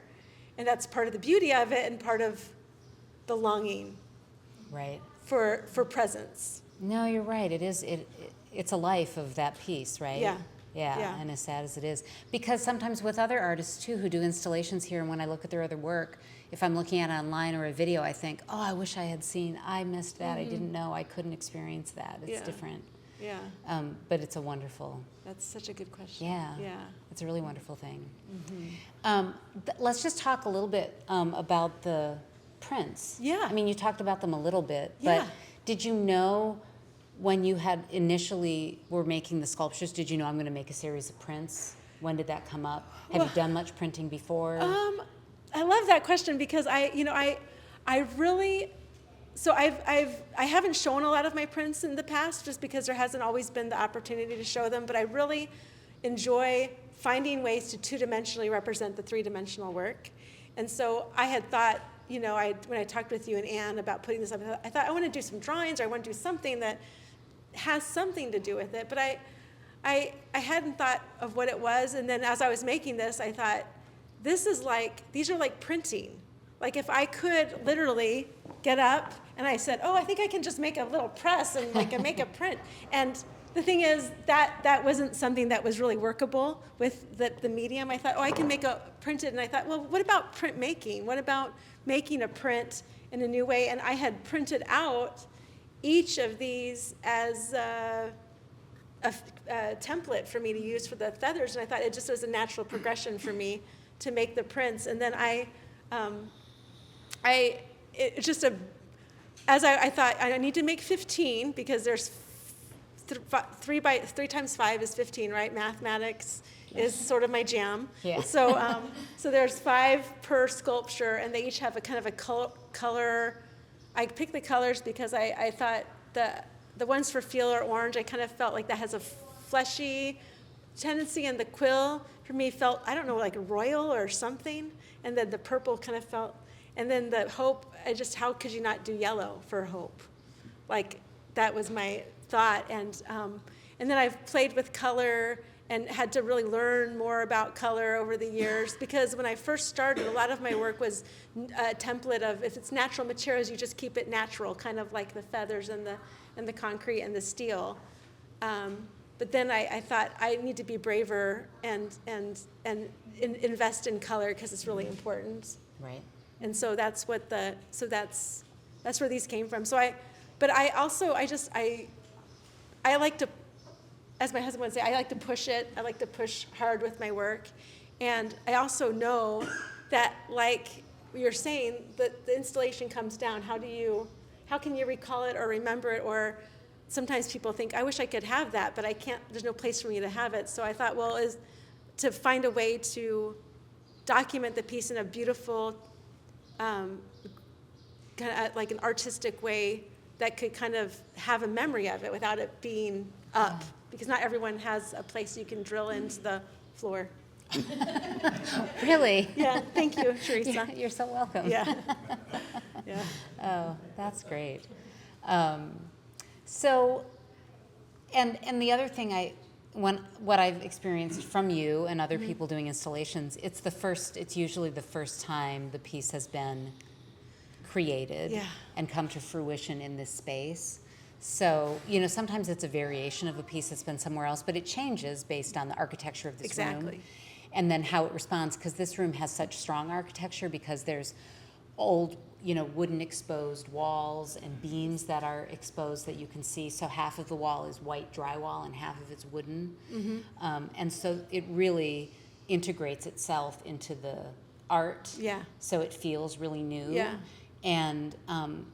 And that's part of the beauty of it and part of the longing Right. for presence. No, you're right. It's a life of that piece, right? Yeah. Yeah, Yeah. and as sad as it is. Because sometimes with other artists, too, who do installations here, and when I look at their other work, if I'm looking at it online or a video, I think, oh, I wish I missed that. I didn't know. I couldn't experience that. It's Yeah. different. Yeah, But it's a wonderful, that's such a good question. yeah. Yeah. It's a really wonderful thing. Let's just talk a little bit about the prints. Yeah. I mean, you talked about them a little bit, Yeah. but did you know when you had initially were making the sculptures, did you know I'm going to make a series of prints? When did that come up? Have you done much printing before? I love that question because I haven't shown a lot of my prints in the past just because there hasn't always been the opportunity to show them, but I really enjoy finding ways to two-dimensionally represent the three-dimensional work. And so I had thought, when I talked with you and Anne about putting this up, I thought I want to do some drawings, or I want to do something that has something to do with it, but I hadn't thought of what it was. And then as I was making this, I thought, these are like printing. Like if I could literally get up and I said, oh, I think I can just make a little press and make a print. And the thing is that wasn't something that was really workable with the medium. I thought, oh, I can print it. And I thought, well, what about printmaking? What about making a print in a new way? And I had printed out each of these as a template for me to use for the feathers. And I thought it just was a natural progression for me to make the prints. And then I thought I need to make 15 because there's 3 times 5 is 15, right? Mathematics is sort of my jam. Yeah. So there's 5 per sculpture, and they each have a kind of a color. I picked the colors because I thought the ones for Feel or Orange, I kind of felt like that has a fleshy tendency, and the Quill for me felt, I don't know, like royal or something, and then the purple kind of felt, and then the Hope, how could you not do yellow for Hope? Like, that was my thought, and then I've played with color and had to really learn more about color over the years, because when I first started, a lot of my work was a template of, if it's natural materials, you just keep it natural, kind of like the feathers and the concrete and the steel. But then I thought I need to be braver and invest in color because it's really important. Right. And so that's that's where these came from. I like to, as my husband would say, I like to push it. I like to push hard with my work. And I also know that, like you're saying, that the installation comes down. How can you recall it or remember it? Or sometimes people think, I wish I could have that, but I can't, there's no place for me to have it. So I thought, well, is to find a way to document the piece in a beautiful, kind of like an artistic way that could kind of have a memory of it without it being up. Because not everyone has a place you can drill into the floor. Really? Yeah, thank you, Teresa. You're so welcome. Yeah. Yeah. Oh, that's great. So, and the other thing what I've experienced from you and other people doing installations, it's usually the first time the piece has been created and come to fruition in this space. So, sometimes it's a variation of a piece that's been somewhere else, but it changes based on the architecture of this room. And then how it responds, because this room has such strong architecture because there's old, wooden exposed walls and beams that are exposed that you can see. So half of the wall is white drywall and half of it's wooden. Mm-hmm. And so it really integrates itself into the art. Yeah. So it feels really new. Yeah. And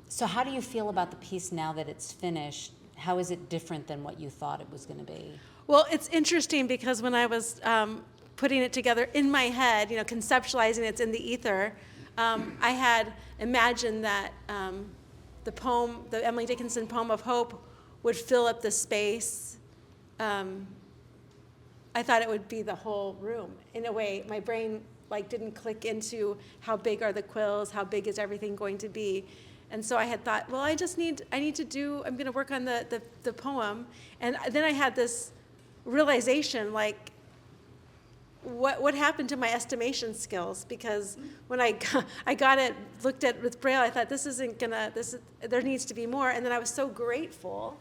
so how do you feel about the piece now that it's finished? How is it different than what you thought it was going to be? Well, it's interesting because when I was putting it together in my head, conceptualizing it's in the ether, I had imagined that the Emily Dickinson poem of Hope would fill up the space I thought it would be the whole room. In a way, my brain like didn't click into how big are the quills, how big is everything going to be. And so I had thought, well, I'm going to work on the poem. And then I had this realization, like, what happened to my estimation skills? Because when I got it, looked at with Braille, I thought there needs to be more. And then I was so grateful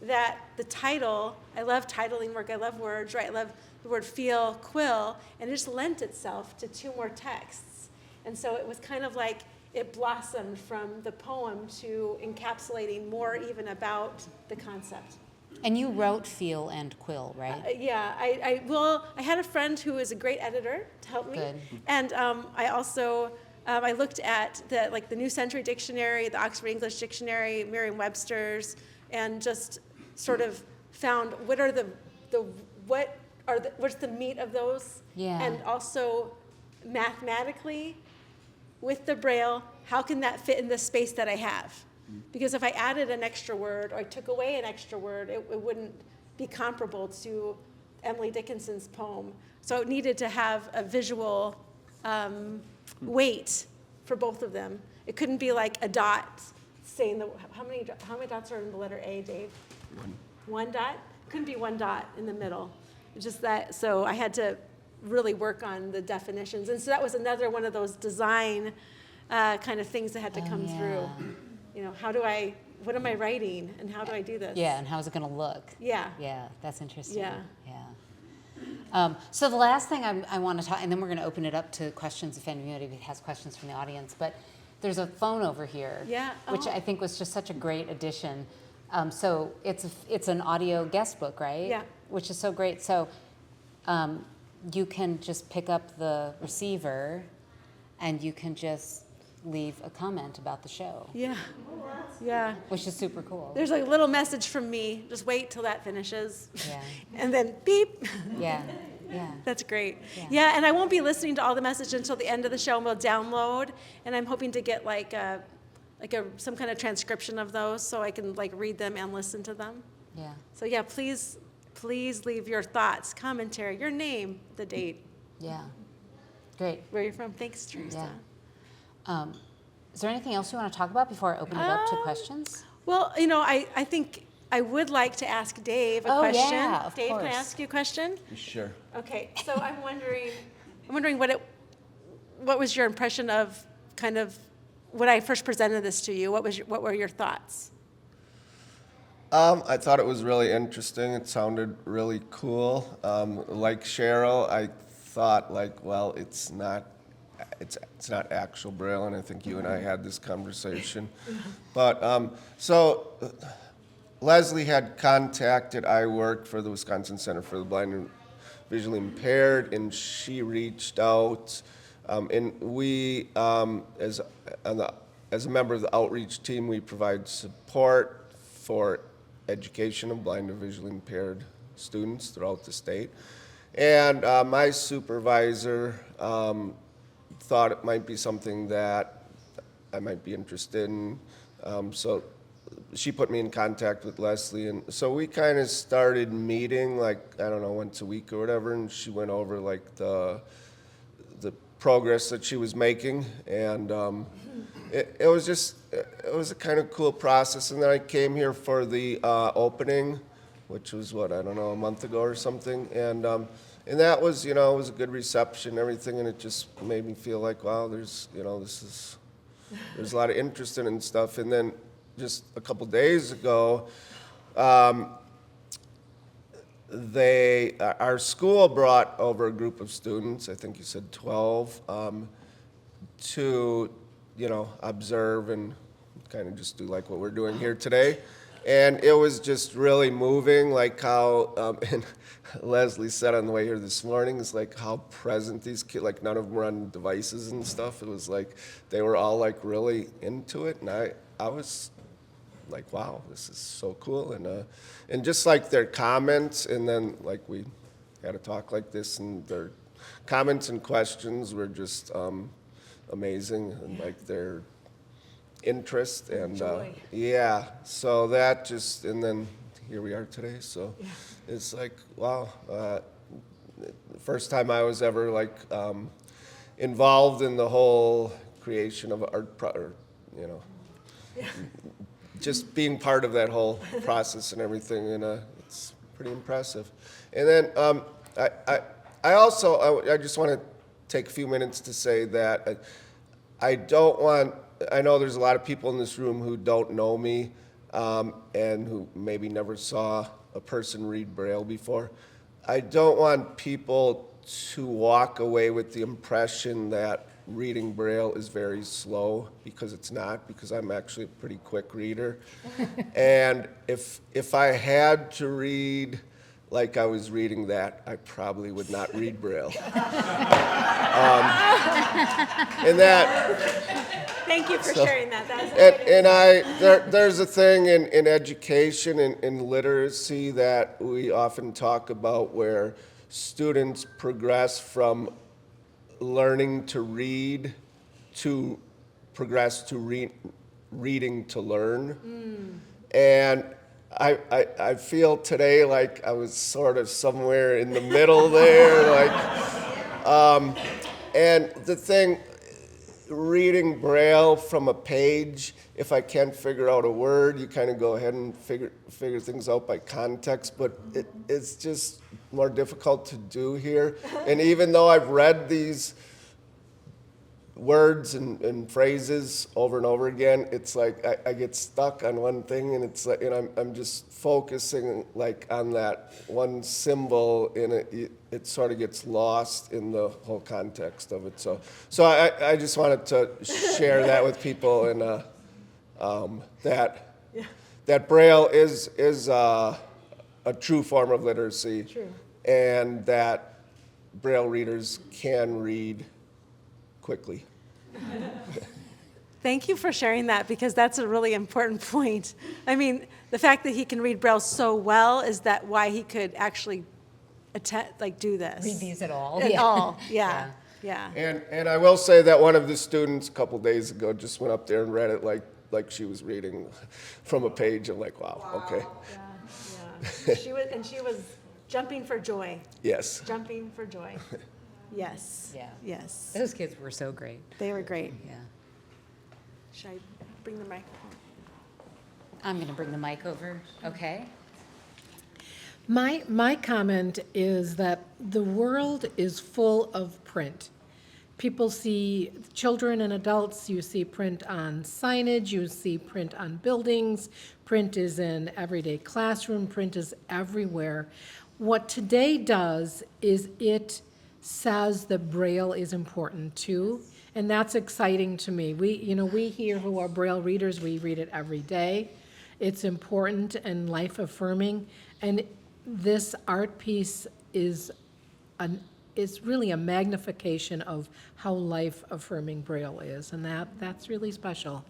that the title, I love titling work, I love words, right? I love the word feel, quill, and it just lent itself to 2 more texts. And so it was kind of like it blossomed from the poem to encapsulating more even about the concept. And you wrote Feel and Quill, right? Yeah, I had a friend who is a great editor to help me. Good. And I also, I looked at the New Century Dictionary, the Oxford English Dictionary, Merriam-Webster's, and just sort of found what's the meat of those? Yeah. And also mathematically, with the Braille, how can that fit in the space that I have? Because if I added an extra word or I took away an extra word, it wouldn't be comparable to Emily Dickinson's poem. So it needed to have a visual weight for both of them. It couldn't be like a dot saying how many dots are in the letter A, Dave? One dot? Couldn't be one dot in the middle. It's just that, so I had to really work on the definitions. And so that was another one of those design kind of things that had to come through. You know, what am I writing and how do I do this? Yeah, and how's it going to look? Yeah. Yeah, that's interesting. Yeah. Yeah. So the last thing I want to talk, and then we're going to open it up to questions if anybody has questions from the audience, but there's a phone over here, Yeah. which I think was just such a great addition. So it's an audio guest book, right? Yeah. Which is so great. So you can just pick up the receiver and you can just leave a comment about the show. Yeah. Yeah. Which is super cool. There's like a little message from me. Just wait till that finishes. Yeah. And then beep. Yeah. Yeah. That's great. Yeah. Yeah, and I won't be listening to all the message until the end of the show, and we'll download. And I'm hoping to get some kind of transcription of those so I can read them and listen to them. Yeah. So yeah, please leave your thoughts, commentary, your name, the date, Yeah. Great. where you're from. Thanks, Teresa. Yeah. Is there anything else you want to talk about before I open it up to questions? Well, I think I would like to ask Dave a Oh, question. yeah, of Dave, can I course. ask you a question? Sure. Okay, so I'm wondering what was your impression of kind of when I first presented this to you? What were your thoughts? I thought it was really interesting. It sounded really cool. Like Cheryl, I thought well, it's not actual Braille, and I think you and I had this conversation. But so Leslie had contacted. I worked for the Wisconsin Center for the Blind and Visually Impaired, and she reached out, and we, as a member of the outreach team, we provide support for education of blind and visually impaired students throughout the state. And my supervisor thought it might be something that I might be interested in. So she put me in contact with Leslie, and so we kind of started meeting, once a week or whatever, and she went over the progress that she was making, and it was a kind of cool process. And then I came here for the opening, which was a month ago or something, and that was, it was a good reception and everything, and it just made me feel like, wow, there's a lot of interest in it and stuff. And then just a couple days ago, our school brought over a group of students, I think you said 12, to, observe and kind of just do what we're doing here today. And it was just really moving, like how, and Leslie said on the way here this morning, is how present these kids, none of them were on devices and stuff. It was they were all really into it, and I was wow, this is so cool. And just their comments, and then we had a talk like this, and their comments and questions were just amazing, and their interest and yeah, so that just, and then here we are today. So it's wow, the first time I was ever like involved in the whole creation of art, you know, just being part of that whole process and everything, and it's pretty impressive. And then I also I just want to take a few minutes to say that I know there's a lot of people in this room who don't know me and who maybe never saw a person read Braille before. I don't want people to walk away with the impression that reading Braille is very slow, because it's not, because I'm actually a pretty quick reader. And if I had to read like I was reading that, I probably would not read Braille. And that. Thank you for sharing that. There's a thing in education and in literacy that we often talk about, where students progress from learning to read to progress to reading to learn. And I feel today like I was sort of somewhere in the middle there, and the thing, reading Braille from a page, if I can't figure out a word, you kind of go ahead and figure things out by context, but it's just more difficult to do here. And even though I've read these words and phrases over and over again, it's like I get stuck on one thing, and it's like, and I'm just focusing like on that one symbol, and it sort of gets lost in the whole context of it. So I just wanted to share that with people, and that Braille is a true form of literacy. True. And that Braille readers can read quickly. Thank you for sharing that, because that's a really important point. I mean, the fact that he can read Braille so well, is that why he could actually do this? Read these at all. At all, yeah. And I will say that one of the students a couple days ago just went up there and read it like she was reading from a page. I'm like, wow. Okay. Yeah. She was jumping for joy. Yes. Jumping for joy. Yes. Yeah. Yes. Those kids were so great. They were great. Yeah. Should I bring the microphone? I'm going to bring the mic over. Okay. My comment is that the world is full of print. People see, children and adults, you see print on signage, you see print on buildings, print is in everyday classroom, print is everywhere. What today does is it says that Braille is important too, and that's exciting to me. We here who are Braille readers, we read it every day. It's important and life affirming, and this art piece is really a magnification of how life affirming Braille is, and that's really special.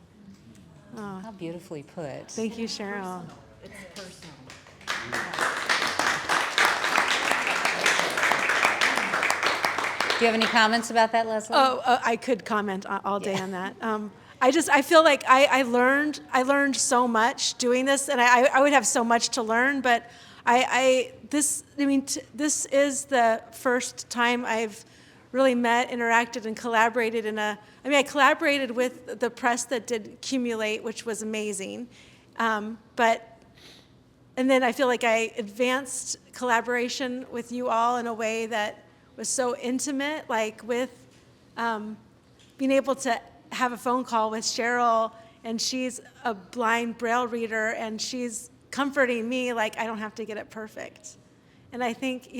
How beautifully put. Thank you, Cheryl. It's personal. Do you have any comments about that, Leslie? I could comment all day on that. I feel like I learned so much doing this, and I would have so much to learn, but this is the first time I've really met, interacted, and collaborated I collaborated with the press that did Accumulate, which was amazing, and then I feel like I advanced collaboration with you all in a way that was so intimate, like with being able to have a phone call with Cheryl, and she's a blind Braille reader, and she's comforting me like I don't have to get it perfect. And I think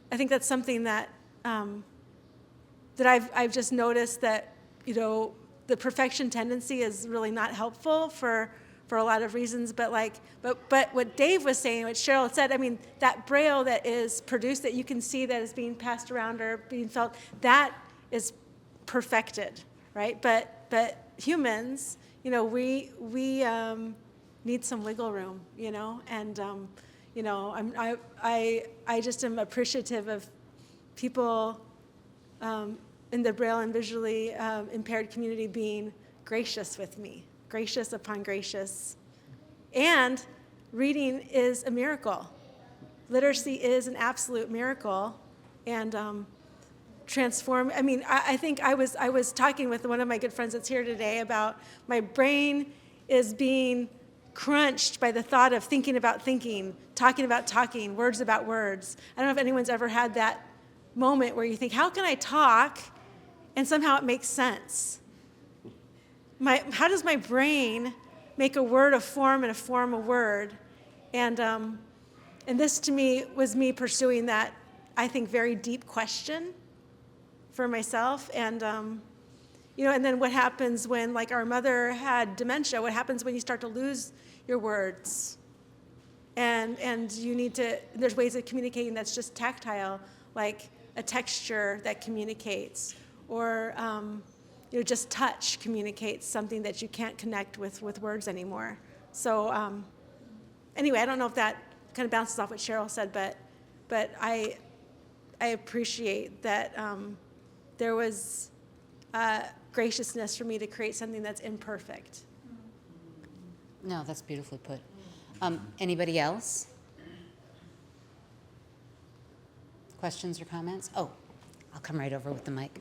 that's something that that I've just noticed, that the perfection tendency is really not helpful for a lot of reasons, but what Dave was saying, what Cheryl said, that Braille that is produced, that you can see that is being passed around or being felt, that is perfected, right? But humans, we need some wiggle room, and I just am appreciative of people in the Braille and visually impaired community being gracious with me. Gracious upon gracious. And reading is a miracle. Literacy is an absolute miracle. and transform. I mean, I think I was talking with one of my good friends that's here today about my brain is being crunched by the thought of thinking about thinking, talking about talking, words about words. I don't know if anyone's ever had that moment where you think, how can I talk and somehow it makes sense? How does my brain make a word a form and a form a word? And this to me was me pursuing that, I think, very deep question for myself. And and then what happens when, like, our mother had dementia? What happens when you start to lose your words? And you need to, there's ways of communicating that's just tactile, like a texture that communicates, or just touch communicates something that you can't connect with words anymore. So anyway, I don't know if that kind of bounces off what Cheryl said, but I appreciate that there was graciousness for me to create something that's imperfect. No, that's beautifully put. Anybody else? Questions or comments? Oh, I'll come right over with the mic.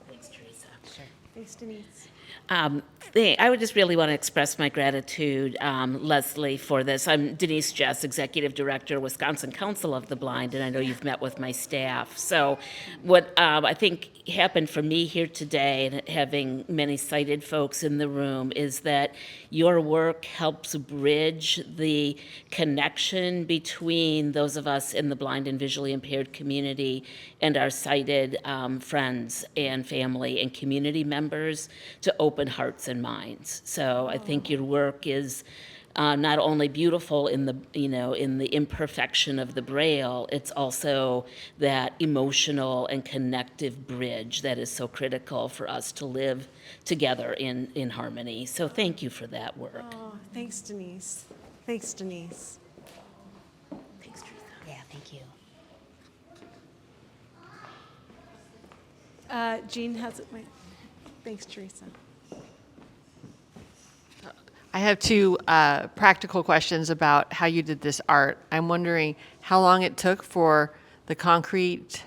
Thanks, Teresa. Sure. Thanks, Denise. I would just really want to express my gratitude, Leslie, for this. I'm Denise Jess, Executive Director, Wisconsin Council of the Blind, and I know you've met with my staff. So what I think happened for me here today, and having many sighted folks in the room, is that your work helps bridge the connection between those of us in the blind and visually impaired community and our sighted friends and family and community members to open hearts and minds. So I think your work is not only beautiful in the in the imperfection of the Braille, it's also that emotional and connective bridge that is so critical for us to live together in harmony. So thank you for that work. Oh, thanks, Denise. Thanks, Denise. Thanks, Teresa. Yeah, thank you. Jean has it. Thanks, Teresa. I have two practical questions about how you did this art. I'm wondering how long it took for the concrete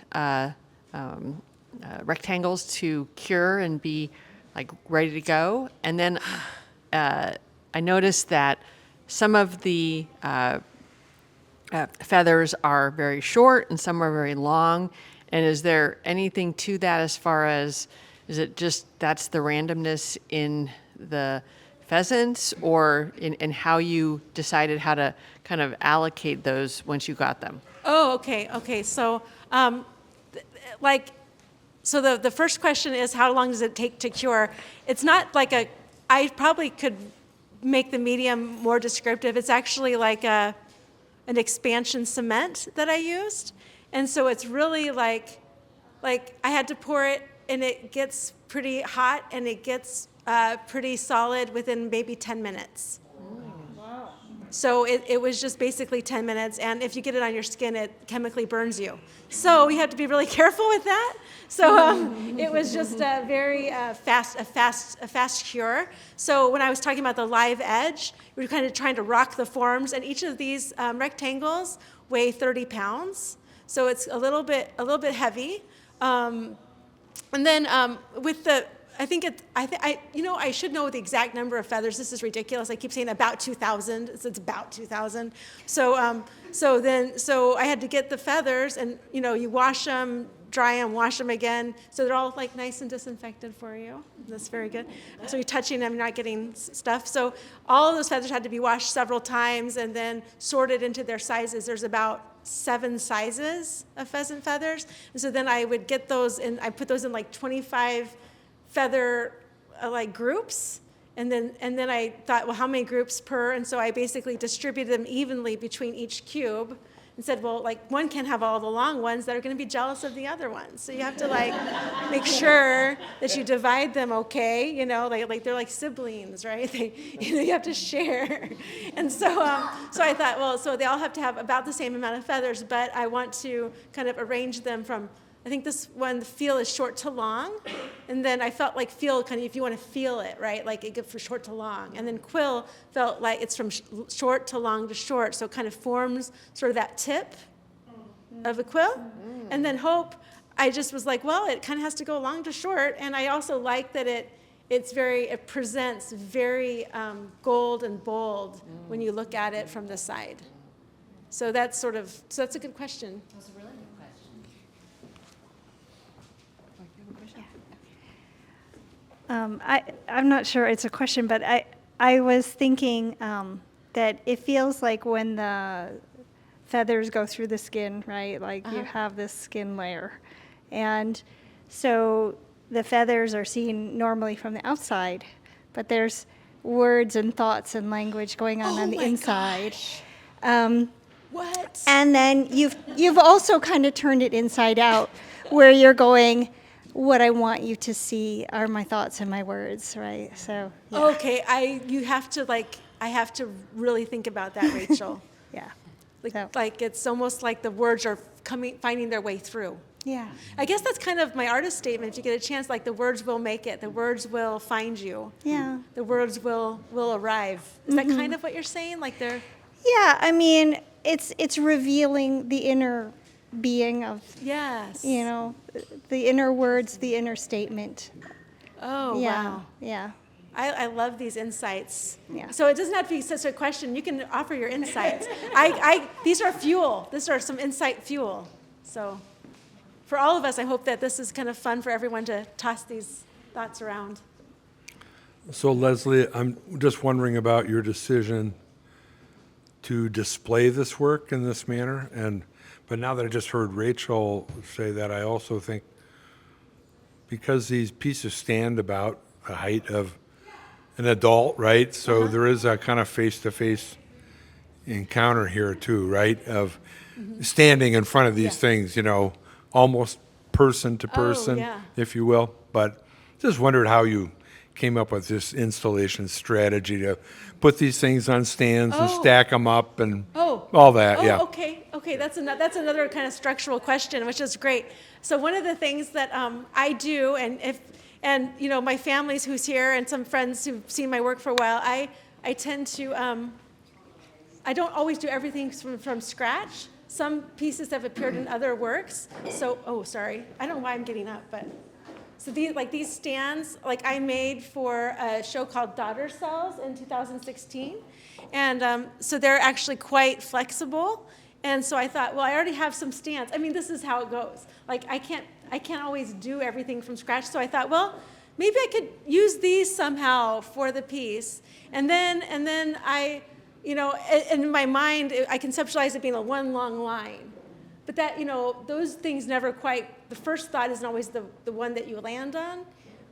rectangles to cure and be like ready to go. And then I noticed that some of the feathers are very short and some are very long. And is there anything to that as far as, is it just that's the randomness in the pheasants, or in how you decided how to kind of allocate those once you got them? Oh, okay. So, the first question is, how long does it take to cure? It's not like I probably could make the medium more descriptive. It's actually like an expansion cement that I used. And so it's really like I had to pour it, and it gets pretty hot, and it gets pretty solid within maybe 10 minutes. Wow. So it was just basically 10 minutes, and if you get it on your skin, it chemically burns you. So we have to be really careful with that. So it was just a very fast cure. So when I was talking about the live edge, we were kind of trying to rock the forms, and each of these rectangles weigh 30 pounds. So it's a little bit heavy. And then with the, I should know the exact number of feathers. This is ridiculous. I keep saying about 2,000. It's about 2,000. So I had to get the feathers, and you wash them, dry them, wash them again, so they're all like nice and disinfected for you. That's very good. So you're touching them, you're not getting stuff. So all of those feathers had to be washed several times and then sorted into their sizes. There's about 7 sizes of pheasant feathers, and so then I would get those, and I put those in like 25 feather like groups, and then I thought, well, how many groups per? And so I basically distributed them evenly between each cube, and said, well, like one can't have all the long ones that are going to be jealous of the other ones. So you have to like make sure that you divide them okay, like they're like siblings, right? You have to share. And so I thought, well, so they all have to have about the same amount of feathers, but I want to kind of arrange them from, I think this one, the feel is short to long, and then I felt like feel kind of, if you want to feel it, right, like it goes from short to long, and then quill felt like it's from short to long to short, so it kind of forms sort of that tip, of a quill. And then hope, I just was like, well, it kind of has to go long to short. And I also like that it presents very gold and bold when you look at it from the side. So that's so that's a good question. That's a really good question. I'm not sure it's a question, but I was thinking that it feels like when the feathers go through the skin, right? Like you have this skin layer. And so the feathers are seen normally from the outside, but there's words and thoughts and language going on the inside. What? And then you've also kind of turned it inside out, where you're going, what I want you to see are my thoughts and my words, right? So yeah. Okay, I have to really think about that, Rachel. Yeah. Like it's almost like the words are finding their way through. Yeah. I guess that's kind of my artist statement. If you get a chance, like the words will make it. The words will find you. Yeah. The words will arrive. Is that kind of what you're saying? Like they're. Yeah, I mean, it's revealing the inner being of, Yes. the inner words, the inner statement. Oh, Yeah. wow. Yeah. I love these insights. Yeah. So it doesn't have to be such a question. You can offer your insights. These are fuel. These are some insight fuel. So for all of us, I hope that this is kind of fun for everyone to toss these thoughts around. So Leslie, I'm just wondering about your decision to display this work in this manner. But now that I just heard Rachel say that, I also think because these pieces stand about the height of an adult, right? So there is a kind of face-to-face encounter here too, right? Of standing in front of these things, almost person to person, yeah. if you will. But just wondered how you came up with this installation strategy to put these things on stands and stack them up and all that. Yeah. Okay. That's another kind of structural question, which is great. So one of the things that I do, and my family's who's here and some friends who've seen my work for a while, I tend to I don't always do everything from scratch. Some pieces have appeared in other works. So sorry, I don't know why I'm getting up, but. So these stands, I made for a show called Daughter Cells in 2016. And so they're actually quite flexible. And so I thought, well, I already have some stands. I mean, this is how it goes. I can't always do everything from scratch. So I thought, well, maybe I could use these somehow for the piece. And then I, in my mind, I conceptualized it being a one long line. But that, those things never quite, the first thought isn't always the one that you land on.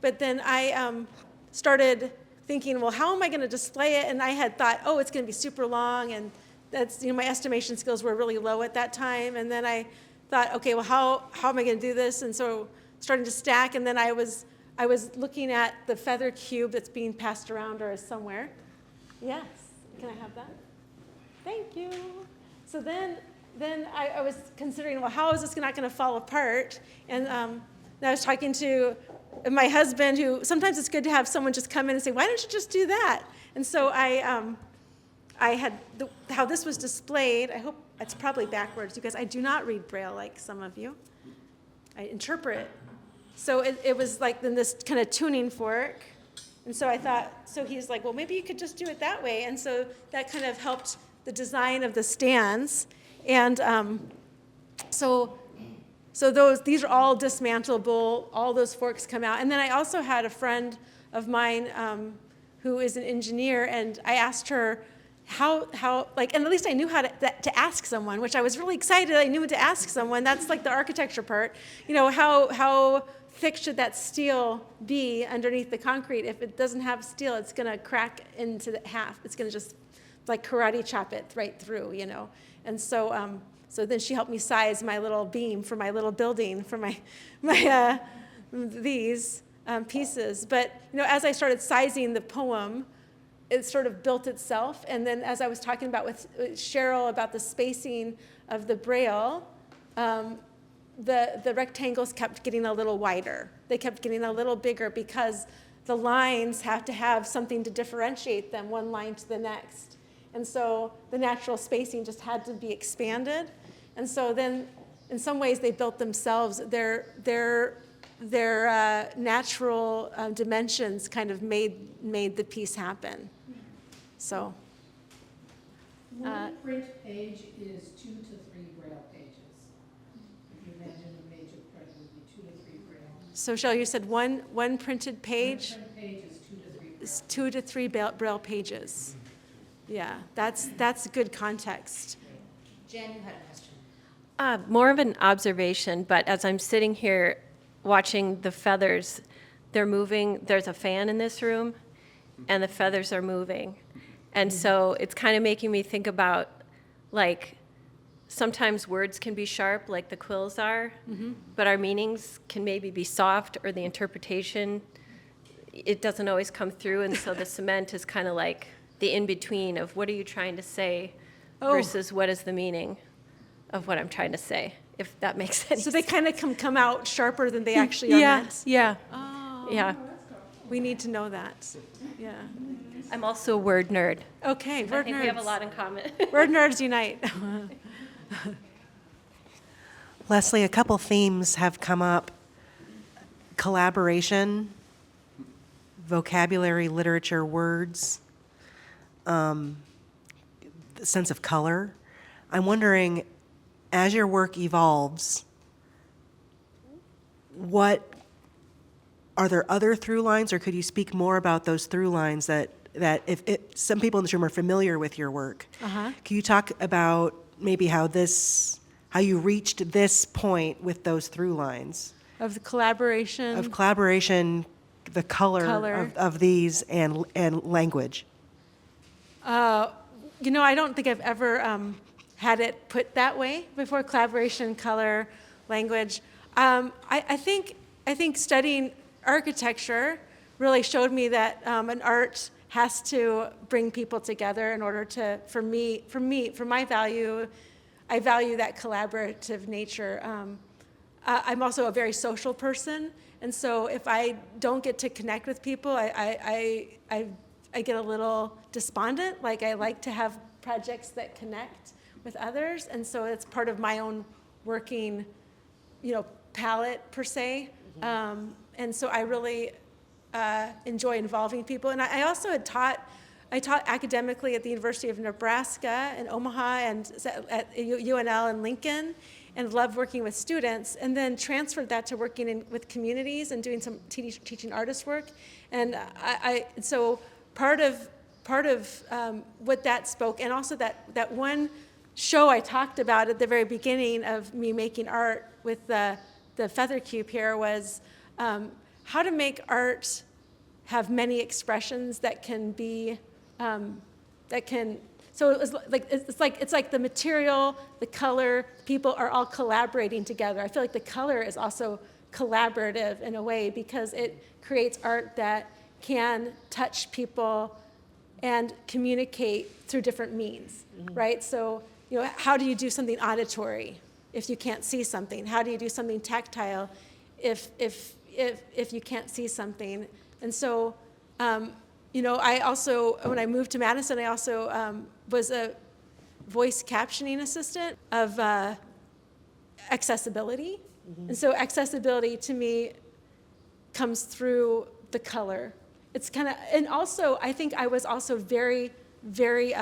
But then I started thinking, well, how am I going to display it? And I had thought, it's going to be super long. And that's, my estimation skills were really low at that time. And then I thought, okay, well, how am I going to do this? And so starting to stack. And then I was looking at the feather cube that's being passed around or is somewhere. Yes. Can I have that? Thank you. So then I was considering, well, how is this not going to fall apart? And I was talking to my husband, who sometimes it's good to have someone just come in and say, why don't you just do that? And so I had how this was displayed. I hope it's probably backwards because I do not read Braille like some of you. I interpret. So it was like then this kind of tuning fork. And so I thought, so he's like, well, maybe you could just do it that way. And so that kind of helped the design of the stands. And so these are all dismantleable. All those forks come out. And then I also had a friend of mine who is an engineer, and I asked her how and at least I knew how to ask someone, which I was really excited. I knew to ask someone. That's like the architecture part. How thick should that steel be underneath the concrete? If it doesn't have steel, it's going to crack into the half. It's going to just like karate chop it right through, And so then she helped me size my little beam for my little building for my these pieces. But as I started sizing the poem, it sort of built itself. And then as I was talking about with Cheryl about the spacing of the Braille, the rectangles kept getting a little wider. They kept getting a little bigger because the lines have to have something to differentiate them one line to the next. And so the natural spacing just had to be expanded. And so then in some ways they built themselves. Their natural dimensions kind of made the piece happen. So. One print page is 2 to 3 Braille pages. If you imagine a page of print, it would be 2 to 3 Braille. So, Shell, you said one printed page? One print page is 2 to 3 Braille. Is 2 to 3 Braille pages. Yeah, that's good context. Jen, you had a question. More of an observation, but as I'm sitting here watching the feathers, they're moving. There's a fan in this room, and the feathers are moving. And so it's kind of making me think about, like, sometimes words can be sharp, like the quills are, but our meanings can maybe be soft, or the interpretation, it doesn't always come through. And so the cement is kind of like the in-between of what are you trying to say versus what is the meaning of what I'm trying to say, if that makes sense. So they kind of come out sharper than they actually are meant? Yeah. Oh. Yeah. We need to know that. Yeah. I'm also a word nerd. Okay, I word think nerds. we have a lot in common. Word nerds unite. Leslie, a couple themes have come up. Collaboration, vocabulary, literature, words, the sense of color. I'm wondering, as your work evolves, are there other through lines, or could you speak more about those through lines that if some people in this room are familiar with your work? Can you talk about maybe how you reached this point with those through lines? Of the collaboration. Of collaboration, the color. Of these and language. I don't think I've ever had it put that way before. Collaboration, color, language. I think studying architecture really showed me that an art has to bring people together in order to, for my value, I value that collaborative nature. I'm also a very social person, and so if I don't get to connect with people, I get a little despondent. Like, I like to have projects that connect with others, and so it's part of my own working, palette per se. And so I really enjoy involving people. And I also taught academically at the University of Nebraska in Omaha and at UNL in Lincoln, and loved working with students, and then transferred that to working with communities and doing some teaching artist work. And so part of what that spoke, and also that one show I talked about at the very beginning of me making art with the feather cube here was how to make art have many expressions that can be so it was it's like the material, the color, people are all collaborating together. I feel like the color is also collaborative in a way, because it creates art that can touch people and communicate through different means, right? So, how do you do something auditory if you can't see something? How do you do something tactile if you can't see something? And so, I also, when I moved to Madison, I also was a voice captioning assistant of accessibility. And so accessibility to me comes through the color. It's kind of, and also I think I was also very, very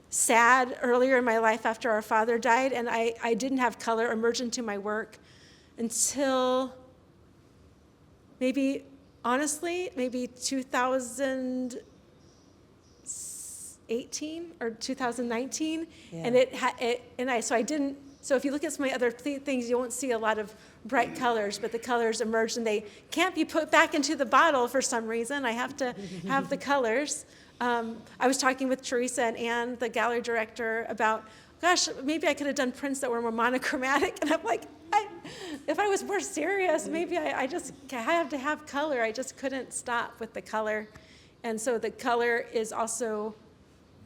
sad earlier in my life after our father died, and I didn't have color emerge into my work until maybe 2018 or 2019, yeah. So if you look at some of my other things, you won't see a lot of bright colors, but the colors emerged, and they can't be put back into the bottle for some reason. I have to have the colors. I was talking with Teresa and Anne, the gallery director, about, gosh, maybe I could have done prints that were more monochromatic, and I'm like, if I was more serious, maybe I just have to have color. I just couldn't stop with the color. And so the color is also,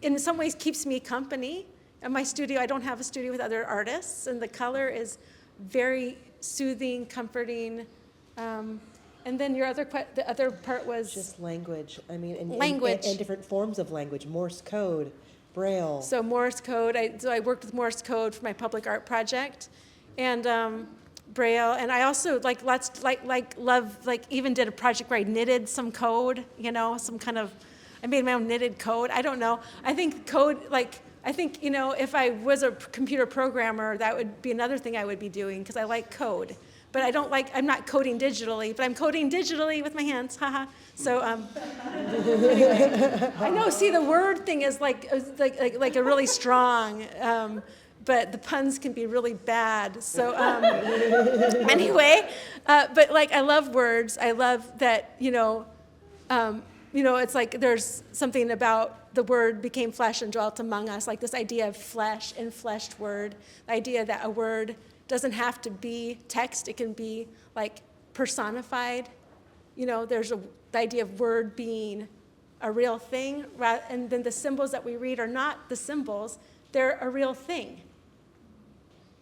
in some ways, keeps me company. In my studio, I don't have a studio with other artists, and the color is very soothing, comforting. And then the other part was just language. I mean, language and different forms of language, Morse code, Braille. So Morse code. I worked with Morse code for my public art project, and Braille, and I also even did a project where I knitted some code, I made my own knitted code. I don't know. I think code, if I was a computer programmer, that would be another thing I would be doing, because I like code. But I'm not coding digitally, but I'm coding digitally with my hands, haha. So, anyway, I know, see, the word thing is like a really strong, but the puns can be really bad. So, anyway, but I love words. I love that, it's like there's something about the word became flesh and dwelt among us, like this idea of flesh, enfleshed word, the idea that a word doesn't have to be text, it can be personified. There's the idea of word being a real thing, and then the symbols that we read are not the symbols, they're a real thing.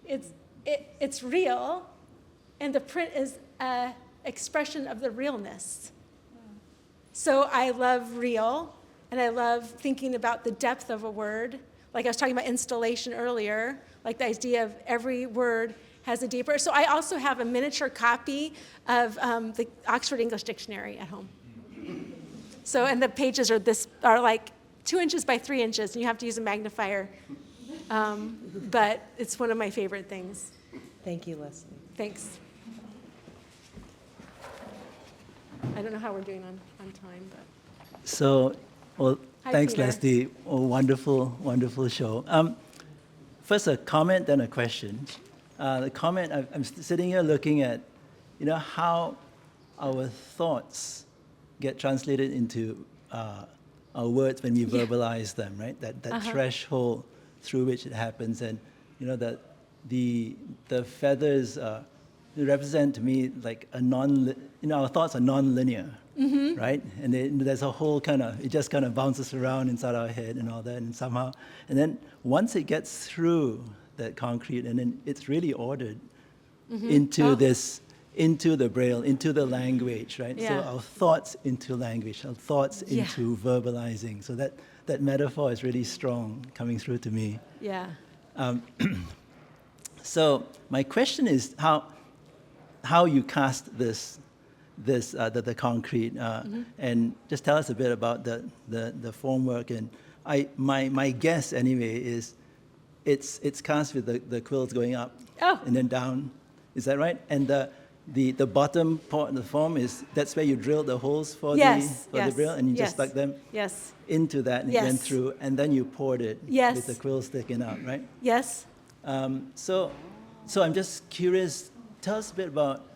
It's real, and the print is an expression of the realness. So I love real, and I love thinking about the depth of a word. Like I was talking about installation earlier, like the idea of every word has a deeper. So I also have a miniature copy of the Oxford English Dictionary at home. So, and the pages are like 2 inches by 3 inches, and you have to use a magnifier. But it's one of my favorite things. Thank you, Leslie. Thanks. I don't know how we're doing on time, but. So, well, Hi, thanks, Peter. Leslie. Oh, wonderful, wonderful show. First, a comment, then a question. The comment, I'm sitting here looking at, how our thoughts get translated into our words when we verbalize them, right? That threshold through which it happens, and that the feathers represent to me like our thoughts are non-linear, right? And there's a whole it just kind of bounces around inside our head and all that, and then once it gets through that concrete, and then it's really ordered into the Braille, into the language, right? Yeah. So our thoughts into language, our thoughts into verbalizing. So that metaphor is really strong coming through to me. Yeah. So my question is how you cast the concrete, and just tell us a bit about the formwork. And my guess anyway is it's cast with the quills going up and then down. Is that right? And the bottom part of the form that's where you drill the holes for the Braille, and you just stuck them into that, and it went through, and then you poured it with the quills sticking out, right? Yes. So I'm just curious. Tell us a bit about.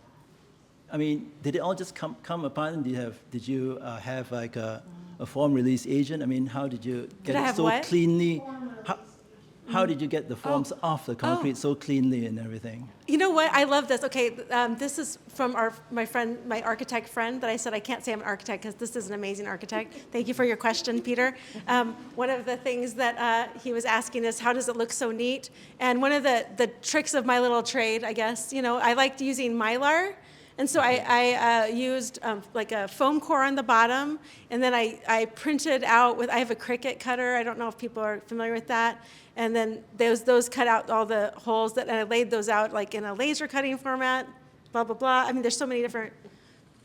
I mean, did it all just come upon? Did you have like a form release agent? I mean, how did you get it so cleanly? How did you get the forms off the concrete so cleanly and everything? You know what? I love this. Okay, this is from my architect friend that I said I can't say I'm an architect because this is an amazing architect. Thank you for your question, Peter. One of the things that he was asking is, how does it look so neat? And one of the tricks of my little trade, I guess, I liked using Mylar. And so I used like a foam core on the bottom, and then I printed out I have a Cricut cutter. I don't know if people are familiar with that. And then those cut out all the holes, and I laid those out like in a laser cutting format, blah, blah, blah. I mean, there's so many different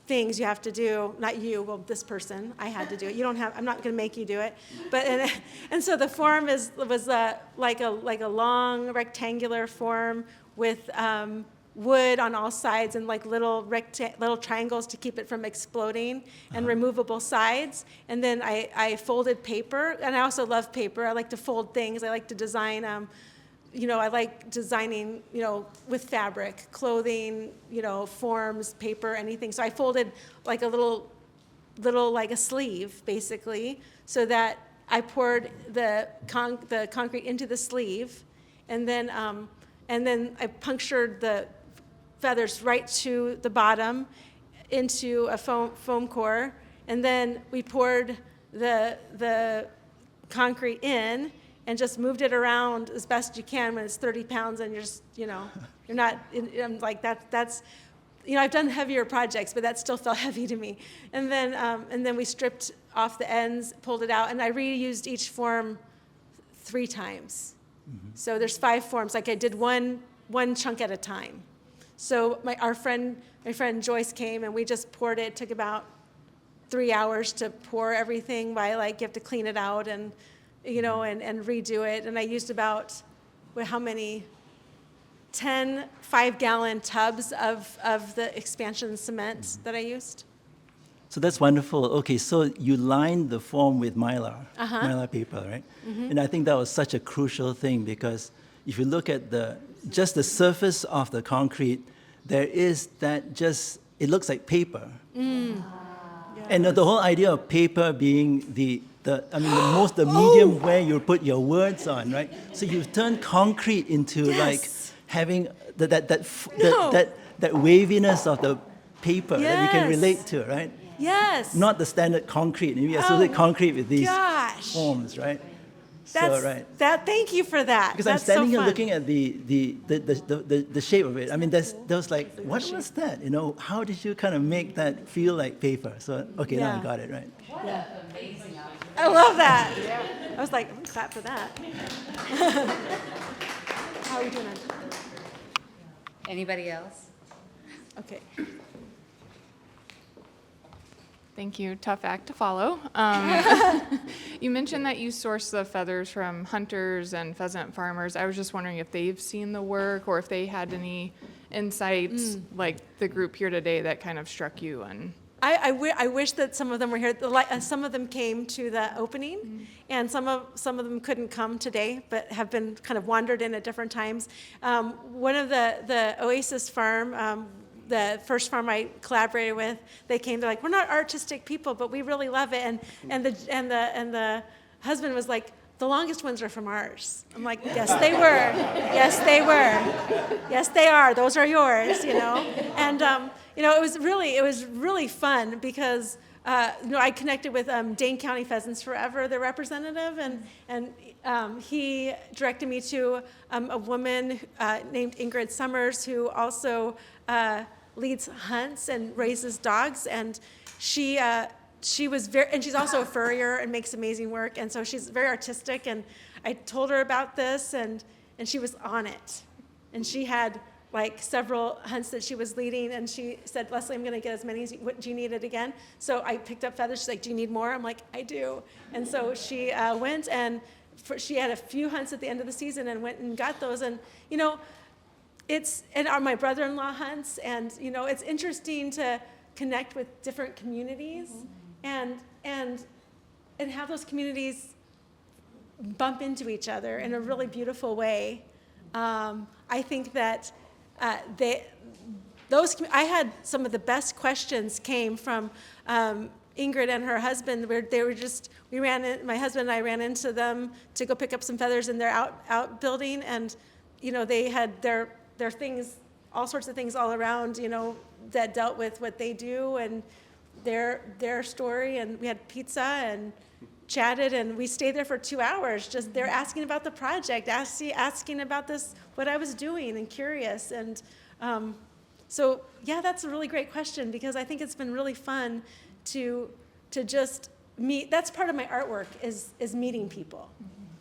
things you have to do. Not you, well, this person, I had to do it. I'm not going to make you do it. But and so the form was like a long rectangular form with wood on all sides and like little triangles to keep it from exploding, and removable sides. And then I folded paper, and I also love paper. I like to fold things. I like to design, I like designing, with fabric, clothing, forms, paper, anything. So I folded like a little like a sleeve, basically, so that I poured the concrete into the sleeve, and then I punctured the feathers right to the bottom into a foam core, and then we poured the concrete in and just moved it around as best you can when it's 30 pounds and you're just, you're not, I'm like that's, I've done heavier projects, but that still felt heavy to me. And then we stripped off the ends, pulled it out, and I reused each form 3 times. So there's 5 forms. Like I did one one chunk at a time. So my friend Joyce came, and we just poured it. It took about 3 hours to pour everything by, like, you have to clean it out and, you know, and redo it. And I used about, how many? 10 5-gallon tubs of the expansion cement that I used. So that's wonderful. Okay, so you lined the form with mylar, mylar paper, right? And I think that was such a crucial thing, because if you look at just the surface of the concrete, there is that just, it looks like paper. And the whole idea of paper being the medium where you put your words on, right? So you've turned concrete into like having that waviness of the paper that you can relate to, right? Yes. Not the standard concrete. You associate concrete with these forms, right? Thank you for that. Because I'm standing here looking at the shape of it. I mean, there was like, what was that? You know, how did you kind of make that feel like paper? So, okay, now I got it, right? What an amazing observation. I love that. I was like, I'm clap for that. How are we doing? Anybody else? Okay. Thank you. Tough act to follow. You mentioned that you source the feathers from hunters and pheasant farmers. I was just wondering if they've seen the work or if they had any insights, like the group here today, that kind of struck you. And I wish that some of them were here. Some of them came to the opening, and some of them couldn't come today, but have been kind of wandered in at different times. One of the Oasis farm, the first farm I collaborated with, they came. They're like, we're not artistic people, but we really love it. And the husband was like, the longest ones are from ours. I'm like, yes, they were. Yes, they were. Yes, they are. Those are yours. You know. And you know, it was really fun because you know, I connected with Dane County Pheasants Forever, their representative, and he directed me to a woman named Ingrid Summers, who also leads hunts and raises dogs, and she was and she's also a furrier and makes amazing work, and so she's very artistic. And I told her about this, and she was on it, and she had like several hunts that she was leading, and she said, Leslie, I'm going to get as many as do you need it again? So I picked up feathers. She's like, do you need more? I'm like, I do. And so she went, and she had a few hunts at the end of the season and went and got those. And you know, my brother-in-law hunts, and you know, it's interesting to connect with different communities and have those communities bump into each other in a really beautiful way. I think that I had some of the best questions came from Ingrid and her husband. My husband and I ran into them to go pick up some feathers in their outbuilding, and you know, they had their things, all sorts of things all around, you know, that dealt with what they do and their story. And we had pizza and chatted, and we stayed there for 2 hours. Just they're asking about the project, asking about this, what I was doing, and curious. And so yeah, that's a really great question, because I think it's been really fun to just meet. That's part of my artwork is meeting people.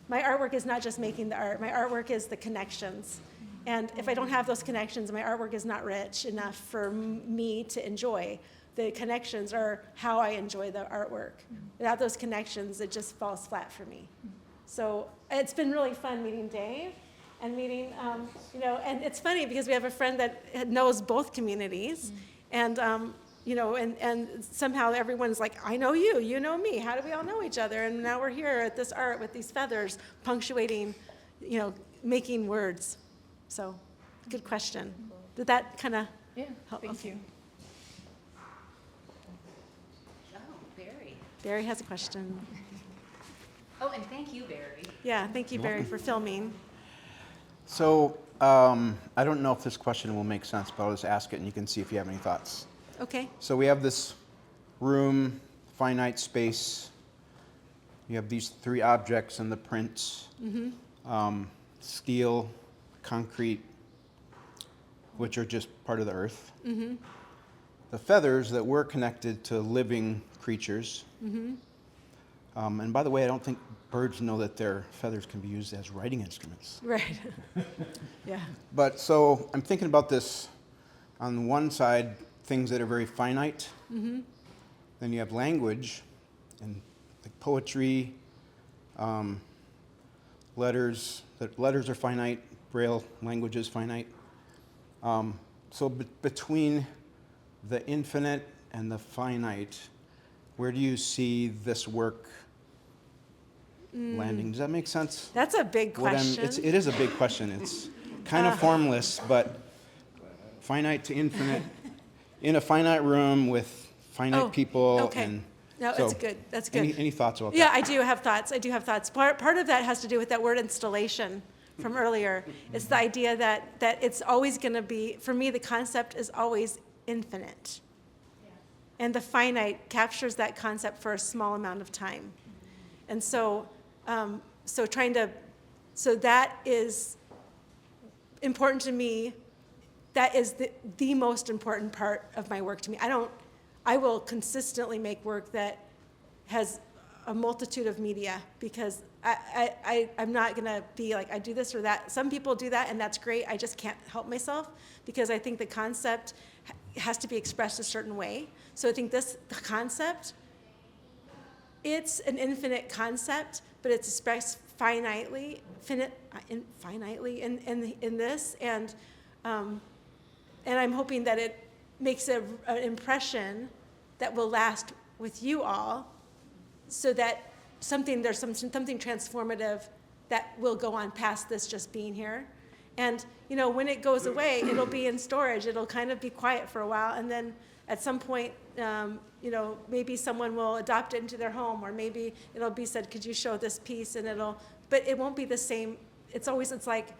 My artwork is not just making the art. My artwork is the connections. And if I don't have those connections, my artwork is not rich enough for me to enjoy. The connections are how I enjoy the artwork. Without those connections, it just falls flat for me. So it's been really fun meeting Dave and meeting, you know, and it's funny because we have a friend that knows both communities, and you know, and somehow everyone's like, I know you, you know me. How do we all know each other? And now we're here at this art with these feathers, punctuating, you know, making words. So, good question. Did that kind of help? Thank you. Oh, Barry. Barry has a question. Oh, and thank you, Barry. Yeah, thank you, Barry, for filming. So, I don't know if this question will make sense, but I'll just ask it and you can see if you have any thoughts. Okay. So we have this room, finite space. You have these three objects in the prints. Steel, concrete, which are just part of the earth. The feathers that were connected to living creatures. And by the way, I don't think birds know that their feathers can be used as writing instruments. Right. Yeah. But so I'm thinking about this on one side, things that are very finite. Mm-hmm. Then you have language and like poetry, letters. That letters are finite. Braille language is finite. So between the infinite and the finite, where do you see this work landing? Does that make sense? That's a big question. It is a big question. It's kind of formless, but finite to infinite, in a finite room with finite people. Okay. And No, so that's good. That's good. Any thoughts about Yeah, that? I do have thoughts. I do have thoughts. Part of that has to do with that word installation from earlier. It's the idea that it's always going to be, for me, the concept is always infinite. And the finite captures that concept for a small amount of time. And so, so that is important to me. That is the most important part of my work to me. I will consistently make work that has a multitude of media because I'm not gonna be like, I do this or that. Some people do that and that's great. I just can't help myself because I think the concept has to be expressed a certain way. So I think the concept, it's an infinite concept, but it's expressed finitely in this, and I'm hoping that it makes an impression that will last with you all, so that there's something transformative that will go on past this just being here. And when it goes away, it'll be in storage. It'll kind of be quiet for a while, and then at some point, maybe someone will adopt it into their home, or maybe it'll be said, "Could you show this piece?" And but it won't be the same. It's like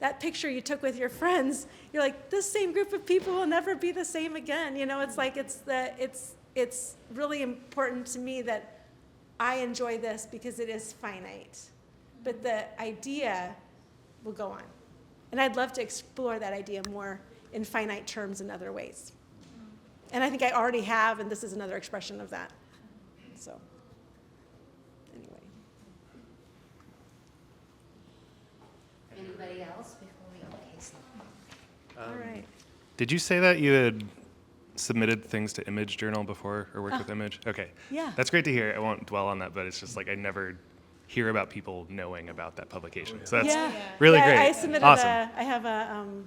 that picture you took with your friends. You're like, this same group of people will never be the same again. It's like it's really important to me that I enjoy this because it is finite, but the idea will go on. And I'd love to explore that idea more in finite terms in other ways. And I think I already have, and this is another expression of that. So, anyway. Anybody else before we All right. Did you say that you had submitted things to Image Journal before or worked with Image? Okay. Yeah. That's great to hear. I won't dwell on that, but it's just like I never hear about people knowing about that publication. So that's really great. I submitted awesome. I have an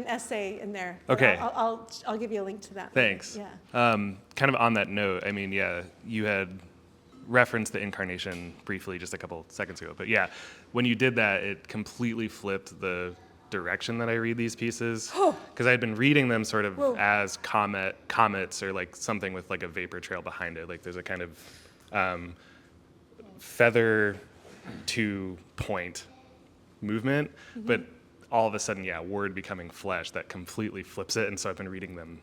essay in there. Okay. I'll give you a link to that. Thanks. Yeah. Kind of on that note, I mean, yeah, you had referenced the incarnation briefly just a couple seconds ago, but yeah, when you did that, it completely flipped the direction that I read these pieces, because I'd been reading them sort of as comets or like something with like a vapor trail behind it. Like there's a kind of feather to point movement, but all of a sudden, word becoming flesh that completely flips it. And so I've been reading them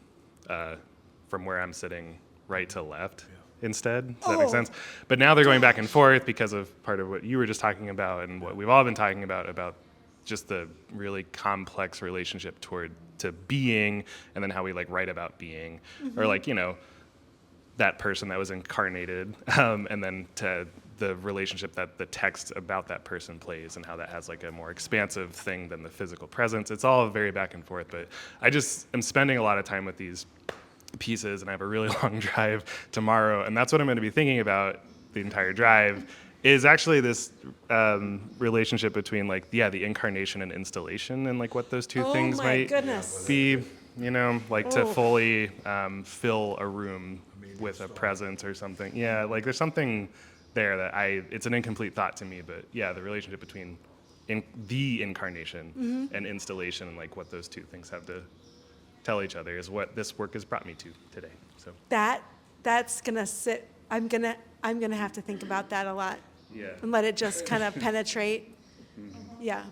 from where I'm sitting right to left instead. Does that make sense? But now they're going back and forth because of part of what you were just talking about and what we've all been talking about just the really complex relationship to being, and then how we like write about being, or like, that person that was incarnated, and then to the relationship that the text about that person plays, and how that has like a more expansive thing than the physical presence. It's all very back and forth, but I just am spending a lot of time with these pieces, and I have a really long drive tomorrow, and that's what I'm going to be thinking about the entire drive, is actually this relationship between like, the incarnation and installation, and like what those two things might be, like to fully fill a room with a presence or something. Yeah, like there's something there that it's an incomplete thought to me, but yeah, the relationship between the incarnation and installation, and like what those two things have to tell each other, is what this work has brought me to today. So that's gonna sit. I'm gonna have to think about that a lot. Yeah. And let it just kind of penetrate. Yeah.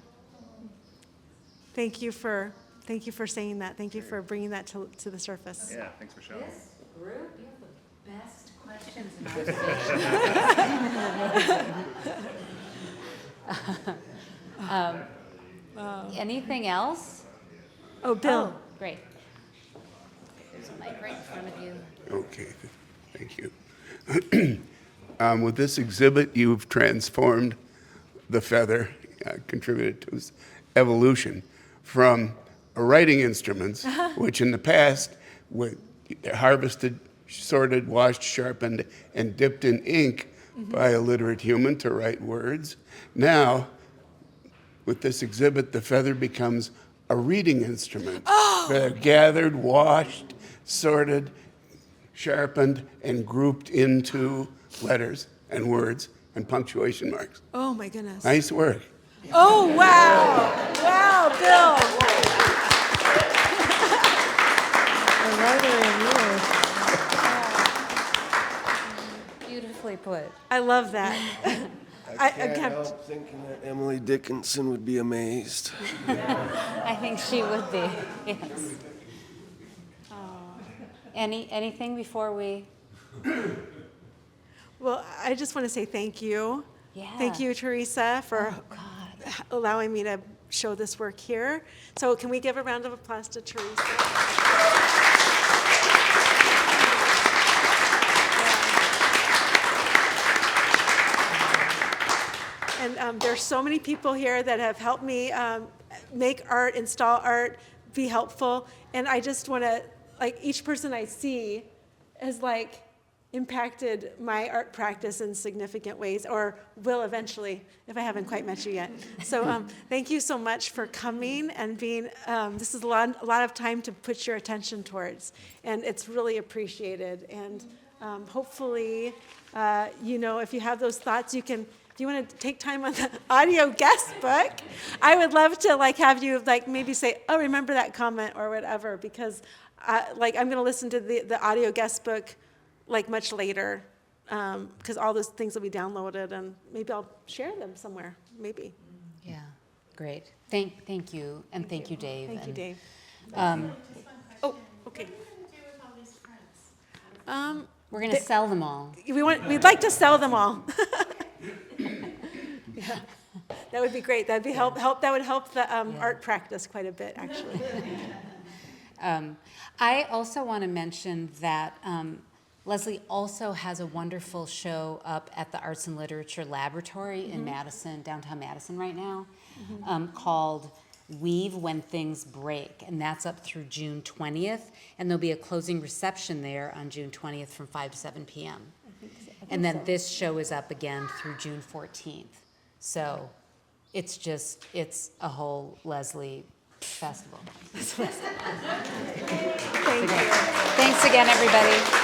Thank you for saying that. Thank you for bringing that to the surface. Yeah, thanks for showing. This group, you have the best questions and observations. Anything else? Oh, Bill. Oh, great. There's a mic right in front of you. Okay, thank you. with this exhibit, you've transformed the feather, contributed to its evolution from a writing instrument, which in the past were harvested, sorted, washed, sharpened, and dipped in ink by a literate human to write words. Now, with this exhibit, the feather becomes a reading instrument. They're gathered, washed, sorted, sharpened, and grouped into letters and words and punctuation marks. Oh, my goodness. Nice work. Oh, wow. Wow, Bill. Beautifully put. I love that. I can't help thinking that Emily Dickinson would be amazed. I think she would be, yes. Anything before we? Well, I just want to say thank you. Yeah. Thank you, Teresa, for allowing me to show this work here. So can we give a round of applause to Teresa? And there's so many people here that have helped me make art, install art, be helpful. And I just want to, like, each person I see has, like, impacted my art practice in significant ways, or will eventually, if I haven't quite met you yet. So thank you so much for coming and being, this is a lot of time to put your attention towards, and it's really appreciated. And hopefully, you know, if you have those thoughts, you can, if you want to take time on the audio guest book, I would love to, like, have you, like, maybe say, oh, remember that comment or whatever, because like, I'm going to listen to the audio guest book like much later, because all those things will be downloaded, and maybe I'll share them somewhere, maybe. Yeah, great. Thank you, and thank you, Dave. Thank you, Dave. Oh, okay. We're going to sell them all. We'd like to sell them all. Yeah, that would be great. That'd be that would help the art practice quite a bit, actually. I also want to mention that Leslie also has a wonderful show up at the Arts and Literature Laboratory in Madison, downtown Madison right now, called Weave When Things Break, and that's up through June 20th, and there'll be a closing reception there on June 20th from 5 to 7 p.m. And then this show is up again through June 14th. So it's a whole Leslie festival. Thank you. Thanks again, everybody.